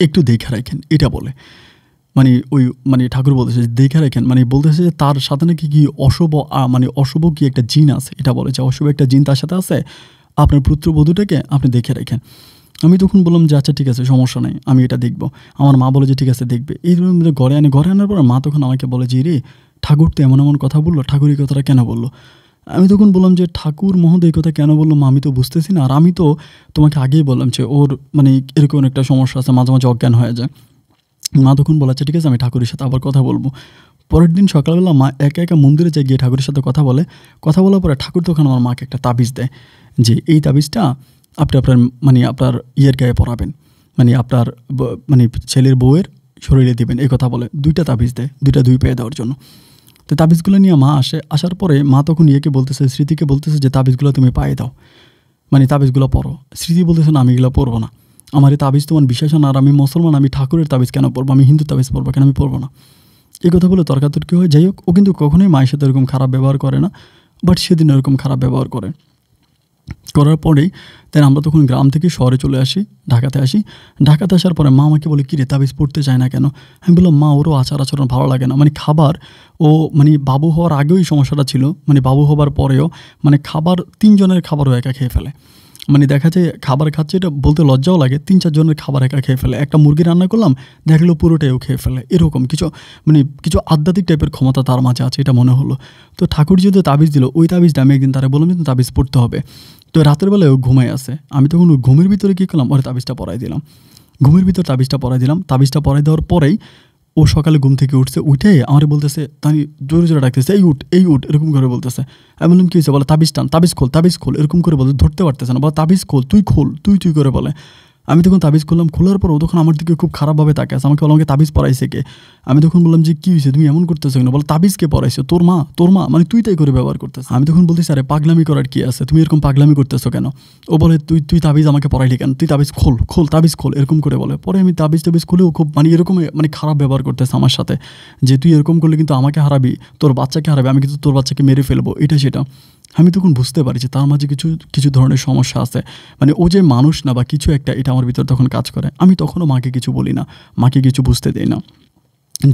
একটু দেখে রাখেন, এটা বলে। মানে ঠাকুর বলতেছে যে দেখে রাখেন, মানে বলতেছে যে তার সাথে নাকি কি অশুভ, মানে অশুভ কি একটা জিন আছে, এটা বলে যে অশুভ একটা জিন তার সাথে আছে, আপনার পুত্রবধূটাকে আপনি দেখে রাখেন। আমি তখন বললাম যে আচ্ছা ঠিক আছে, সমস্যা নেই, আমি এটা দেখব। আমার মা বলে যে ঠিক আছে দেখবে। এই ঘরে আনার পর মা তখন আমাকে বলে যে রে, ঠাকুর তো এমন এমন কথা বললো, ঠাকুর এই কথাটা কেন বললো? আমি তখন বললাম যে ঠাকুর মহোদয় এই কথা কেন বললো মা, আমি তো বুঝতেছি না। আর আমি তো তোমাকে আগেই বললাম যে ওর মানে এরকম একটা সমস্যা আছে, মাঝে মাঝে অজ্ঞান হয়ে যায়। মা তখন বলে আচ্ছা ঠিক আছে, আমি ঠাকুরের সাথে আবার কথা বলবো। পরের দিন সকালবেলা মা একা একা মন্দিরে যায়, গিয়ে ঠাকুরের সাথে কথা বলে। কথা বলার পরে ঠাকুর তখন আমার মাকে একটা তাবিজ দেয় যে এই তাবিজটা আপনি আপনার ইয়ের গায়ে পরাবেন, মানে আপনার মানে ছেলের বউয়ের শরীরে দিবেন, এই কথা বলে। 2টা তাবিজ দেয়, 2 পেয়ে দেওয়ার জন্য। তো তাবিজগুলো নিয়ে মা আসার পরে মা তখন ইয়েকে বলতেছে, স্মৃতিকে বলতেছে যে তাবিজগুলো তুমি পায়ে দাও, মানে তাবিজগুলো পড়ো। স্মৃতি বলতেছে না, আমি এগুলো পড়বো না, আমার এই তাবিজ তোমার বিশ্বাস না, আর আমি মুসলমান, আমি ঠাকুরের তাবিজ কেন পড়বো, আমি হিন্দু তাবিজ পড়বো কেন, আমি পড়বো না। এই কথা বলে তর্কাতর্কি হয়। যাই হোক, ও কিন্তু কখনোই মায়ের সাথে এরকম খারাপ ব্যবহার করে না, বাট সেদিন এরকম খারাপ ব্যবহার করার পরেই তাই আমরা তখন গ্রাম থেকে শহরে চলে আসি, ঢাকাতে আসি। ঢাকাতে আসার পরে মা আমাকে বলে কিরে তাবিজ পড়তে চায় না কেন? আমি বললাম মা, ওরও আচার আচরণ ভালো লাগে না, মানে খাবার, ও মানে বাবু হওয়ার আগেও এই সমস্যাটা ছিল, মানে বাবু হবার পরেও মানে খাবার 3 জনের খাবারও একা খেয়ে ফেলে। মানে দেখা যায় খাবার খাচ্ছে, এটা বলতে লজ্জাও লাগে, 3-4 জনের খাবার একা খেয়ে ফেলে। একটা মুরগি রান্না করলাম, দেখলো পুরোটাইও খেয়ে ফেলে। এরকম কিছু আধ্যাত্মিক টাইপের ক্ষমতা তার মাঝে আছে, এটা মনে হলো। তো ঠাকুর যেহেতু তাবিজ দিল, ওই তাবিজটা আমি একদিন তারা বললাম যে তাবিজ পড়তে হবে। তো রাতের বেলায় ও ঘুমায় আসে, আমি তখন ওই ঘুমের ভিতরে কী করলাম, ওর তাবিজটা পরাই দিলাম। তাবিজটা পরাই দেওয়ার পরেই ও সকালে ঘুম থেকে উঠছে, উঠে আমার বলতেছে, তাই জোরে জোরে ডাকতেছে এই উঠ এরকম করে বলতেছে। আমি বললাম কী হয়েছে? বলে তাবিজ টান, তাবিজ খোল এরকম করে বলতে, ধরতে পারতেছে না, বলে তাবিজ খোল, তুই খোল, তুই করে বলে। আমি তখন তাবিজ করলাম, খোলার পর ও তখন আমার দিকে খুব খারাপভাবে তাকায় আছে। আমাকে বললাম আমাকে তাবিজ পড়াইছে কে? আমি তখন বললাম যে কী হয়েছে, তুমি এমন করতেছো কেন? বলে তাবিজ কে পড়াইছে? তোর মা, মানে তুই তাই করে ব্যবহার করতেছ। আমি তখন বলতেছি আরে পাগলামি করার কি আছে, তুমি এরকম পাগলামি করতেছো কেন? ও বলে তুই তাবিজ আমাকে পড়াইলি কেন? তুই তাবিজ খোল তাবিজ খোল এরকম করে বলে। পরে আমি তাবিজ খুলেও খুব মানে এরকম মানে খারাপ ব্যবহার করতেছে আমার সাথে, যে তুই এরকম করলে কিন্তু আমাকে হারাবি, তোর বাচ্চাকে হারাবি, আমি কিন্তু তোর বাচ্চাকে মেরে ফেলবো, এটা সেটা। আমি তখন বুঝতে পারি যে তার মাঝে কিছু ধরনের সমস্যা আছে, মানে ও যে মানুষ না বা কিছু একটা, এটা আমার ভিতরে তখন কাজ করে। আমি তখনও মাকে কিছু বলি না, মাকে কিছু বুঝতে দেই না,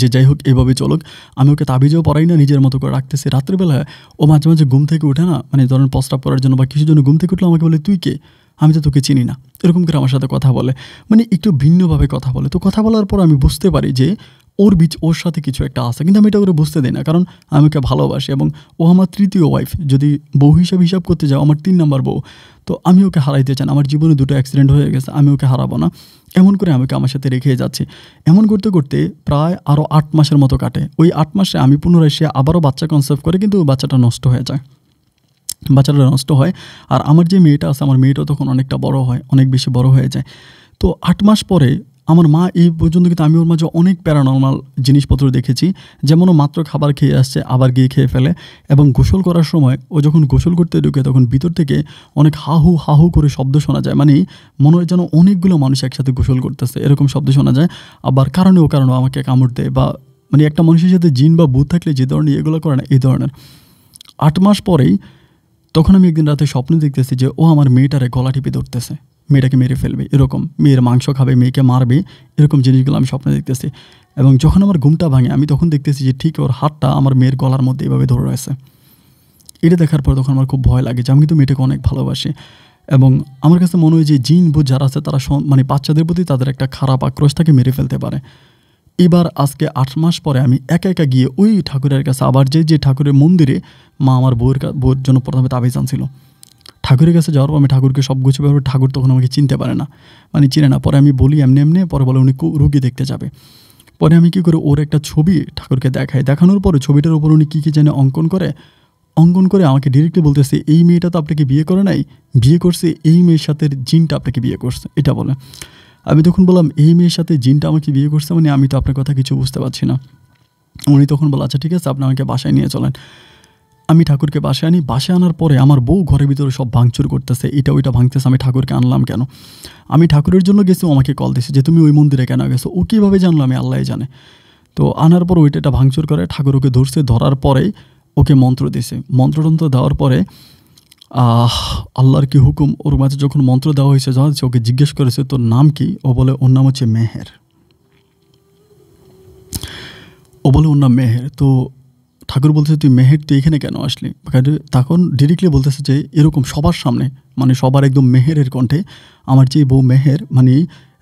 যে যাই হোক এভাবে চলুক। আমি ওকে তাবিজও পড়াই না, নিজের মতো করে রাখতেছি। রাত্রিবেলায় ও মাঝে মাঝে ঘুম থেকে উঠে না, মানে ধরেন প্রস্রাব করার জন্য বা কিছুর জন্য ঘুম থেকে উঠলে আমাকে বলে তুই কে? আমি তো তোকে চিনি না, এরকম করে আমার সাথে কথা বলে, মানে একটু ভিন্নভাবে কথা বলে। তো কথা বলার পর আমি বুঝতে পারি যে ওর সাথে কিছু একটা আছে, কিন্তু আমি এটা করে বুঝতে দিই না, কারণ আমি ওকে ভালোবাসি এবং ও আমার 3য় ওয়াইফ। যদি বউ হিসাব করতে যাও, আমার 3 নম্বর বউ। তো আমি ওকে হারাইতে চাই না, আমার জীবনে 2টো অ্যাক্সিডেন্ট হয়ে গেছে, আমি ওকে হারাবো না। এমন করে আমি ওকে আমার সাথে রেখে যাচ্ছি। এমন করতে করতে প্রায় আরও 8 মাসের মতো কাটে। ওই 8 মাসে আমি পুনরায় সে আবারও বাচ্চা কনসেপ্ট করে, কিন্তু বাচ্চাটা নষ্ট হয়ে যায়। আর আমার যে মেয়েটা আছে, আমার মেয়েটাও তখন অনেকটা বড় হয়, অনেক বেশি বড় হয়ে যায়। তো 8 মাস পরে আমার মা, এই পর্যন্ত কিন্তু আমি ওর মাঝে অনেক প্যারানর্মাল জিনিসপত্র দেখেছি। যেমন ও মাত্র খাবার খেয়ে আসছে, আবার গিয়ে খেয়ে ফেলে, এবং গোসল করার সময় ও যখন গোসল করতে ঢুকে তখন ভিতর থেকে অনেক হাহু করে শব্দ শোনা যায়, মানে মনে হয় যেন অনেকগুলো মানুষ একসাথে গোসল করতেছে, এরকম শব্দ শোনা যায়। আবার কারণে আমাকে কামড় দেয়, বা মানে একটা মানুষের সাথে জিন বা ভূত থাকলে যে ধরনের এগুলো করে না, এই ধরনের। 8 মাস পরেই তখন আমি একদিন রাতে স্বপ্ন দেখতেছি যে ও আমার মেয়েটারে গলা টিপে ধরতেছে, মেয়েটাকে মেরে ফেলবে, এরকম মেয়ের মাংস খাবে, মেয়েকে মারবে, এরকম জিনিসগুলো আমি স্বপ্নে দেখতেছি। এবং যখন আমার ঘুমটা ভাঙে, আমি তখন দেখতেছি যে ঠিক ওর হাতটা আমার মেয়ের গলার মধ্যে এভাবে ধরে রয়েছে। এটা দেখার পর তখন আমার খুব ভয় লাগে যে আমি কিন্তু মেয়েটাকে অনেক ভালোবাসি, এবং আমার কাছে মনে হয় যে জিন ভূত যারা আছে তারা মানে বাচ্চাদের প্রতি তাদের একটা খারাপ আক্রোশ থাকে, মেরে ফেলতে পারে। এবার আজকে 8 মাস পরে আমি একা গিয়ে ওই ঠাকুরের কাছে আবার যে ঠাকুরের মন্দিরে মা আমার বউয়ের জন্য প্রথমে তাবিজ আনছিল, ঠাকুরের কাছে যাওয়ার পর আমি ঠাকুরকে সব কিছু ব্যাপারে, ঠাকুর তখন আমাকে চিনতে পারে না, মানে চিনে না। পরে আমি বলি এমনি, পরে বলে উনি রুগী দেখতে যাবে। পরে আমি কী করে ওর একটা ছবি ঠাকুরকে দেখানোর পরে ছবিটার উপর উনি কী জানে অঙ্কন করে আমাকে ডিরেক্টলি বলতেছে এই মেয়েটা তো আপনাকে বিয়ে করে নাই, বিয়ে করছে এই মেয়ের সাথে জিনটা আপনাকে বিয়ে করছে, এটা বলে। আমি তখন বললাম এই মেয়ের সাথে জিনটা আমাকে বিয়ে করছে, মানে আমি তো আপনার কথা কিছু বুঝতে পারছি না। উনি তখন বলে আচ্ছা ঠিক আছে, আপনি আমাকে বাসায় নিয়ে চলেন। আমি ঠাকুরকে বাসায় আনি। বাসায় আনার পরে আমার বউ ঘরের ভিতরে সব ভাঙচুর করতেছে, এটা ওইটা ভাঙতেছে। আমি ঠাকুরকে আনলাম কেন? আমি ঠাকুরের জন্য গেছি, ও আমাকে কল দিছে যে তুমি ওই মন্দিরে কেন গেছো? ও কীভাবে জানলো? আমি আল্লাহই জানে। তো আনার পর ওইটা ভাঙচুর করে ঠাকুর ওকে ধরছে, ধরার পরেই ওকে মন্ত্র দিছে। মন্ত্রতন্ত্র দেওয়ার পরে আল্লাহর কি হুকুম, ওর মাঝে যখন মন্ত্র দেওয়া হয়েছে, যখন ওকে জিজ্ঞেস করেছে তোর নাম কি, ও বলে ওর নাম হচ্ছে মেহের। ও বলে ওর নাম মেহের। তো ঠাকুর বলছে তুই মেহের, তুই এখানে কেন আসলি? তখন ডিরেক্টলি বলতেছে যে এরকম সবার সামনে, মানে সবার একদম মেহেরের কণ্ঠে, আমার যেই বউ মেহের, মানে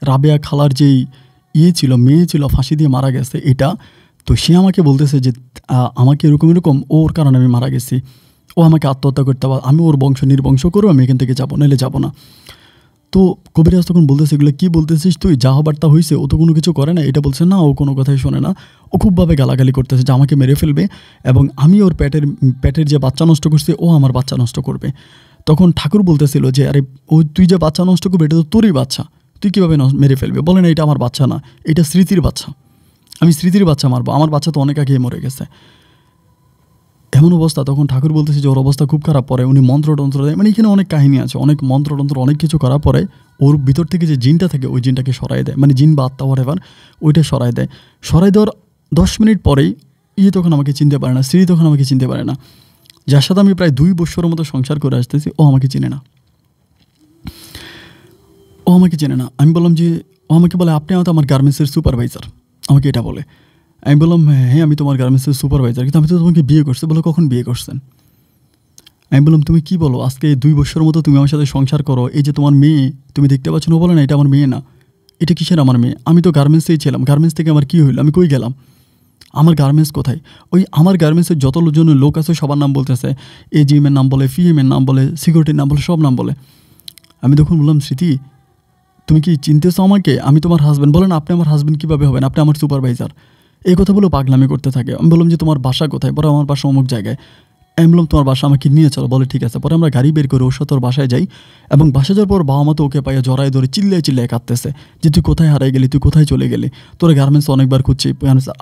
রাবেয়া খালার যেই ছিল, মেয়ে ছিল, ফাঁসি দিয়ে মারা গেছে এটা। তো সে আমাকে বলতেছে যে আমাকে এরকম এরকম ওর কারণে আমি মারা গেছি, ও আমাকে আত্মহত্যা করতে পারে, আমি ওর বংশ নির্বংশ করবো, আমি এখান থেকে যাবো, নাহলে যাবো না। তো কবিরাজ তখন বলতেছে এগুলো কী বলতেছিস তুই, যা হবার তা হয়েছে, ও তো কোনো কিছু করে না। এটা বলছে না, ও কোনো কথাই শোনে না। ও খুবভাবে গালাগালি করতেছে যে আমাকে মেরে ফেলবে এবং আমি ওর পেটের যে বাচ্চা নষ্ট করছে, ও আমার বাচ্চা নষ্ট করবে। তখন ঠাকুর বলতেছিল যে আরে ও তুই যে বাচ্চা নষ্ট করবে, এটা তো তোরই বাচ্চা, তুই কীভাবে মেরে ফেলবে? বলে না, এটা আমার বাচ্চা না, এটা স্মৃতির বাচ্চা, আমি স্মৃতির বাচ্চা মারবো, আমার বাচ্চা তো অনেক আগেই মরে গেছে। এমন অবস্থা। তখন ঠাকুর বলতেছে যে ওর অবস্থা খুব খারাপ। পরে উনি মন্ত্রতন্ত্র দেয়, মানে এখানে অনেক কাহিনী আছে, অনেক মন্ত্রতন্ত্র, অনেক কিছু করার পরে ওর ভিতর থেকে যে জিনটা থাকে ওই জিনটাকে সরাই দেয়, মানে জিন বা আত্মা হোয়াটএভার, ওইটা সরাই দেয়। সরাই দেওয়ার 10 মিনিট পরেই তখন আমাকে চিনতে পারে না, স্ত্রী তখন আমাকে চিনতে পারে না, যার সাথে আমি প্রায় 2 বছরের মতো সংসার করে আসতেছি, ও আমাকে চিনে না, ও আমাকে চেনে না। আমি বললাম যে, ও আমাকে বলে আপনি হয়তো আমার গার্মেন্টসের সুপারভাইজার, আমাকে এটা বলে। আমি বললাম হ্যাঁ আমি তোমার গার্মেন্টসের সুপারভাইজার, কিন্তু আমি তো তোমাকে বিয়ে করছি। বলো কখন বিয়ে করছেন? আমি বললাম তুমি কি বলো, আজকে 2 বছরের মতো তুমি আমার সাথে সংসার করো, এই যে তোমার মেয়ে তুমি দেখতে পাচ্ছ না? ও বলে না, এটা আমার মেয়ে না। এটা কিসের আমার মেয়ে? আমি তো গার্মেন্টসেই ছিলাম, গার্মেন্টস থেকে আমার কী হইলো, আমি কই গেলাম? আমার গার্মেন্টস কোথায়? ওই আমার গার্মেন্টসের যত জনের লোক আছে সবার নাম বলতেছে, এজিএমের নাম বলে, পিএমের নাম বলে, সিকিউরিটির নাম বলে, সব নাম বলে। আমি তখন বললাম স্মৃতি তুমি কি চিনতেছো আমাকে? আমি তোমার হাজব্যান্ড। বলেন আপনি আমার হাজব্যান্ড কীভাবে হবেন, আপনি আমার সুপারভাইজার। এই কথা বলে পাগলামি করতে থাকে। আমি বললাম যে তোমার বাসা কোথায়? পরে আমার বাসা অমুক জায়গায়। আমি বললাম তোমার বাসা আমাকে নিয়ে চলো। বলে ঠিক আছে। পরে আমরা গাড়ি বের করে ওর সাথে ওর বাসায় যাই এবং বাসায় যাওয়ার পর বাবা মা তো ওকে পাইয়া জড়াই ধরে চিল্লায় কাঁদতেছে যে তুই কোথায় হারাই গেলি, তুই কোথায় চলে গেলি, তোর গার্মেন্টসে অনেকবার খুঁজছি।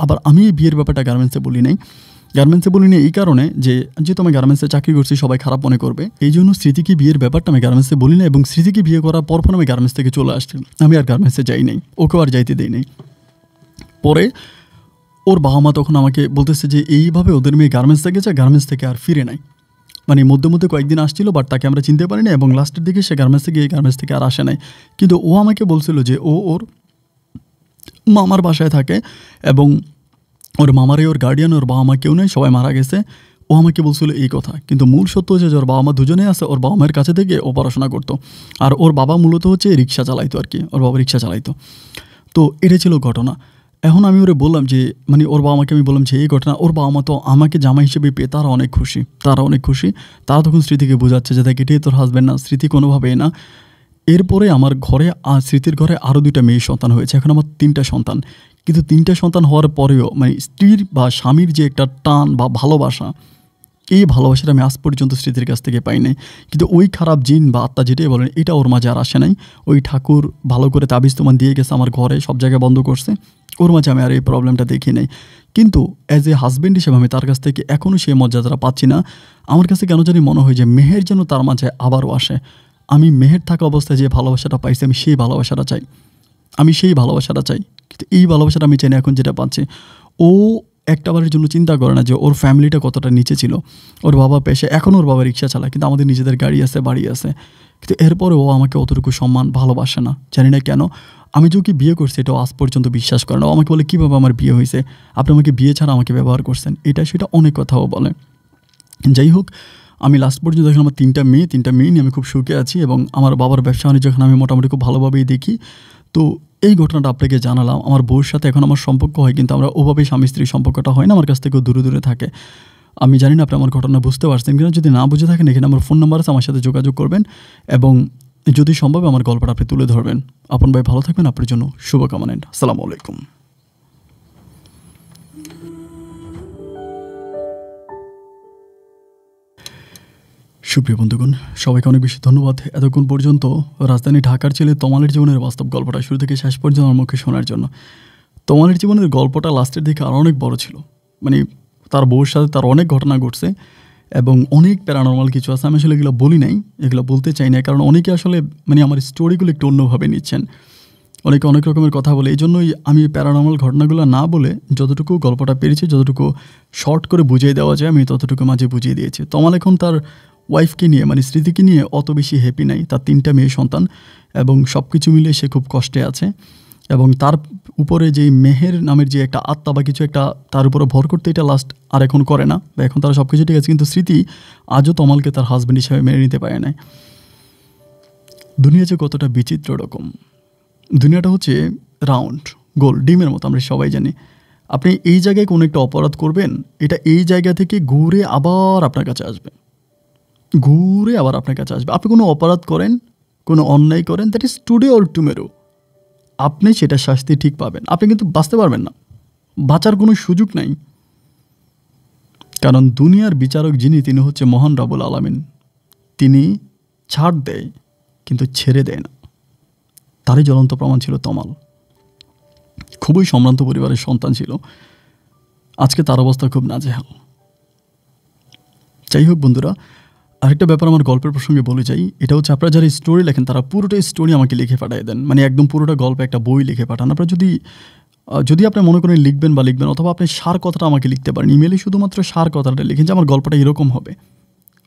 আবার আমি এই বিয়ের ব্যাপারটা গার্মেন্টসে বলি নাই। গার্মেন্টসে বলিনি এই কারণে যে যেহেতু আমি গার্মেন্টসে চাকরি করছি সবাই খারাপ মনে করবে, এই জন্য স্মৃতিকে বিয়ের ব্যাপারটা আমি গার্মেন্টসে বলি না। এবং স্মৃতিকে বিয়ে করার পর আমি গার্মেন্টস থেকে চলে আসছি, আমি আর গার্মেন্টসে যাই নাই, ওকেও আর যাইতে দিই নাই। পরে ওর বাবা মা তখন আমাকে বলতেছে যে এইভাবে ওদের মেয়ে গার্মেন্টস থেকে যায়, গার্মেন্টস থেকে আর ফিরে নাই। মানে মধ্যে মধ্যে কয়েকদিন আসছিল, বাট তাকে আমরা চিনতে পারিনি এবং লাস্টের দিকে সে গার্মেন্টস থেকে আর আসে নাই। কিন্তু ও আমাকে বলছিল যে ও ওর মামার বাসায় থাকে এবং ওর মামারে ওর গার্ডিয়ান, ওর বাবা মা কেউ নেই, সবাই মারা গেছে। ও আমাকে বলছিল এই কথা, কিন্তু মূল সত্য হচ্ছে যে ওর বাবা মা দুজনেই আছে। ওর বাবা মায়ের কাছে থেকে ও পড়াশোনা করতো, আর ওর বাবা মূলত হচ্ছে রিক্সা চালাইতো আর কি, ওর বাবা রিক্সা চালাইতো। তো এটা ছিল ঘটনা। এখন আমি ওরে বললাম যে মানে ওর বাবা মাকে আমি বললাম যে এই ঘটনা। ওর বাবা মা তো আমাকে জামাই হিসেবে পেয়ে তারা অনেক খুশি, তারা তখন স্মৃতিকে বোঝাচ্ছে যে দেখ এটাই তোর হাজব্যান্ড না, স্মৃতি কোনোভাবেই না। এরপরে আমার ঘরে স্মৃতির ঘরে আরও 2টা মেয়ে সন্তান হয়েছে, এখন আমার 3টা সন্তান। কিন্তু 3টা সন্তান হওয়ার পরেও মানে স্ত্রীর বা স্বামীর যে একটা টান বা ভালোবাসা, এই ভালোবাসাটা আমি আজ পর্যন্ত স্মৃতির কাছ থেকে পাই নাই। কিন্তু ওই খারাপ জিন বা আত্মা যেটাই বলেন, এটা ওর মাঝে আর আসে নাই। ওই ঠাকুর ভালো করে তাবিজ তোমার দিয়ে গেছে, আমার ঘরে সব জায়গায় বন্ধ করছে, ওর মাঝে আমি আর এই প্রবলেমটা দেখি নাই। কিন্তু অ্যাজ এ হাজব্যান্ড হিসেবে আমি তার কাছ থেকে এখনও সেই মর্যাদাটা পাচ্ছি না। আমার কাছে কেন জানি মনে হয় যে মেহের যেন তার মাঝে আবারও আসে। আমি মেহের থাকা অবস্থায় যে ভালোবাসাটা পাইছি, আমি সেই ভালোবাসাটা চাই। কিন্তু এই ভালোবাসাটা আমি চাই না এখন যেটা পাচ্ছি। ও একটাবারের জন্য চিন্তা করে না যে ওর ফ্যামিলিটা কতটা নিচে ছিল। ওর বাবা পেশে, এখন ওর বাবা রিক্সা চালায়, কিন্তু আমাদের নিজেদের গাড়ি আছে, বাড়ি আছে। কিন্তু এরপরে ও আমাকে অতটুকু সম্মান ভালোবাসে না, জানি না কেন। আমি যে ওকে বিয়ে করছি এটাও আজ পর্যন্ত বিশ্বাস করে না। ও আমাকে বলে কীভাবে আমার বিয়ে হয়েছে, আপনি আমাকে বিয়ে ছাড়া আমাকে ব্যবহার করছেন, এটা সেটা অনেক কথাও বলে। যাই হোক, আমি লাস্ট পর্যন্ত দেখলাম আমার 3টা মেয়ে নিয়ে আমি খুব সুখে আছি এবং আমার বাবার ব্যবসা বাণিজ্য যখন আমি মোটামুটি খুব ভালোভাবেই দেখি। তো এই ঘটনাটা আপনাকে জানালাম। আমার বউর সাথে এখন আমার সম্পর্ক হয়, কিন্তু আমরা ওভাবেই স্বামী স্ত্রীর সম্পর্কটা হয় না, আমার কাছ থেকেও দূরে থাকে। আমি জানি না আপনি আমার ঘটনা বুঝতে পারছেন কিনা। যদি না বুঝে থাকেন, এখানে আমার ফোন নাম্বার আছে, আমার সাথে যোগাযোগ করবেন এবং যদি সম্ভব আমার গল্পটা আপনি তুলে ধরবেন। আপন ভাই ভালো থাকবেন, আপনার জন্য শুভকামনা। আসসালামু আলাইকুম। সুপ্রিয় বন্ধুগণ, সবাইকে অনেক বেশি ধন্যবাদ এতক্ষণ পর্যন্ত রাজধানী ঢাকার ছেলে তমালের জীবনের বাস্তব গল্পটা শুরু থেকে শেষ পর্যন্ত আমার মুখে শোনার জন্য। তমালের জীবনের গল্পটা লাস্টের দিকে আরও অনেক বড় ছিল, মানে তার বউর সাথে তার অনেক ঘটনা ঘটছে এবং অনেক প্যারানরমাল কিছু আছে। আমি আসলে এগুলো বলি নাই, এগুলো বলতে চাই না, কারণ অনেকে আসলে মানে আমার স্টোরিগুলো একটু অন্যভাবে নিচ্ছেন। অনেকে অনেক রকমের কথা বলে। এই জন্যই আমি প্যারানরমাল ঘটনাগুলো না বলে যতটুকু গল্পটা পেরেছি, যতটুকু শর্ট করে বুঝিয়ে দেওয়া যায়, আমি ততটুকু মাঝে বুঝিয়ে দিয়েছি। তমাল এখন তার ওয়াইফকে নিয়ে মানে স্মৃতিকে নিয়ে অত বেশি হ্যাপি নাই। তার 3টা মেয়ে সন্তান এবং সব কিছু মিলে সে খুব কষ্টে আছে। এবং তার উপরে যেই মেহের নামের যে একটা আত্মা বা কিছু একটা, তার উপরে ভর করতে এটা লাস্ট আর এখন করে না, বা এখন তারা সব কিছু ঠিক আছে, কিন্তু স্মৃতি আজও তমালকে তার হাজব্যান্ড হিসাবে মেনে নিতে পারে নাই। দুনিয়া যে কতটা বিচিত্র রকম। দুনিয়াটা হচ্ছে রাউন্ড, গোল, ডিমের মতো, আমরা সবাই জানি। আপনি এই জায়গায় কোনো একটা অপরাধ করবেন, এটা এই জায়গা থেকে ঘুরে আবার আপনার কাছে আসবে, ঘুরে আবার আপনার কাছে আসবে। আপনি কোনো অপরাধ করেন, কোনো অন্যায় করেন, দ্যাট ইজ টুডে অর টুমেরো, আপনি সেটা শাস্তি ঠিক পাবেন। আপনি কিন্তু বাঁচতে পারবেন না, বাঁচার কোনো সুযোগ নাই। কারণ দুনিয়ার বিচারক যিনি, তিনি হচ্ছে মহান রব্বুল আলামিন। তিনি ছাড় দেয় কিন্তু ছেড়ে দেয় না। তারই জ্বলন্ত প্রমাণ ছিল তমাল। খুবই সম্ভ্রান্ত পরিবারের সন্তান ছিল, আজকে তার অবস্থা খুব নাজেহাল। যাই হোক বন্ধুরা, আরেকটা ব্যাপার আমার গল্পের প্রসঙ্গে বলে যাই। এটা হচ্ছে, আপনারা যারা স্টোরি লেখেন তারা পুরোটা স্টোরি আমাকে লিখে পাঠিয়ে দেন, মানে একদম পুরোটা গল্প একটা বই লিখে পাঠান। আপনারা যদি আপনি মনে করেন লিখবেন, অথবা আপনি সার কথাটা আমাকে লিখতে পারেন। ইমেলে শুধুমাত্র সার কথাটা লিখেন যে আমার গল্পটা এরকম হবে,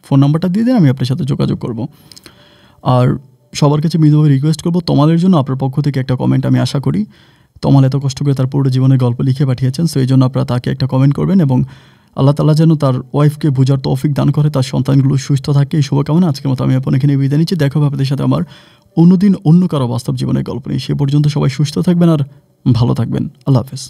ফোন নাম্বারটা দিয়ে দেন, আমি আপনার সাথে যোগাযোগ করব। আর সবার কাছে বিনীতভাবে রিকোয়েস্ট করবো, তমালের জন্য আপনার পক্ষ থেকে একটা কমেন্ট আমি আশা করি। তমাল এত কষ্ট করে তার পুরো জীবনের গল্প লিখে পাঠিয়েছেন, সো এই জন্য আপনারা তাকে একটা কমেন্ট করবেন, এবং আল্লাহ তাআলা যেন তার ওয়াইফকে বোঝার তৌফিক দান করে, তার সন্তানগুলো সুস্থ থাকে, এই শুভকামনা। আজকের মতো আমি এখানে বিদায় নিচ্ছি। দেখা হবে আপনাদের সাথে আমার অন্যদিন অন্য কারো বাস্তব জীবনের গল্প নিয়ে। সে পর্যন্ত সবাই সুস্থ থাকবেন আর ভালো থাকবেন। আল্লাহ হাফেজ।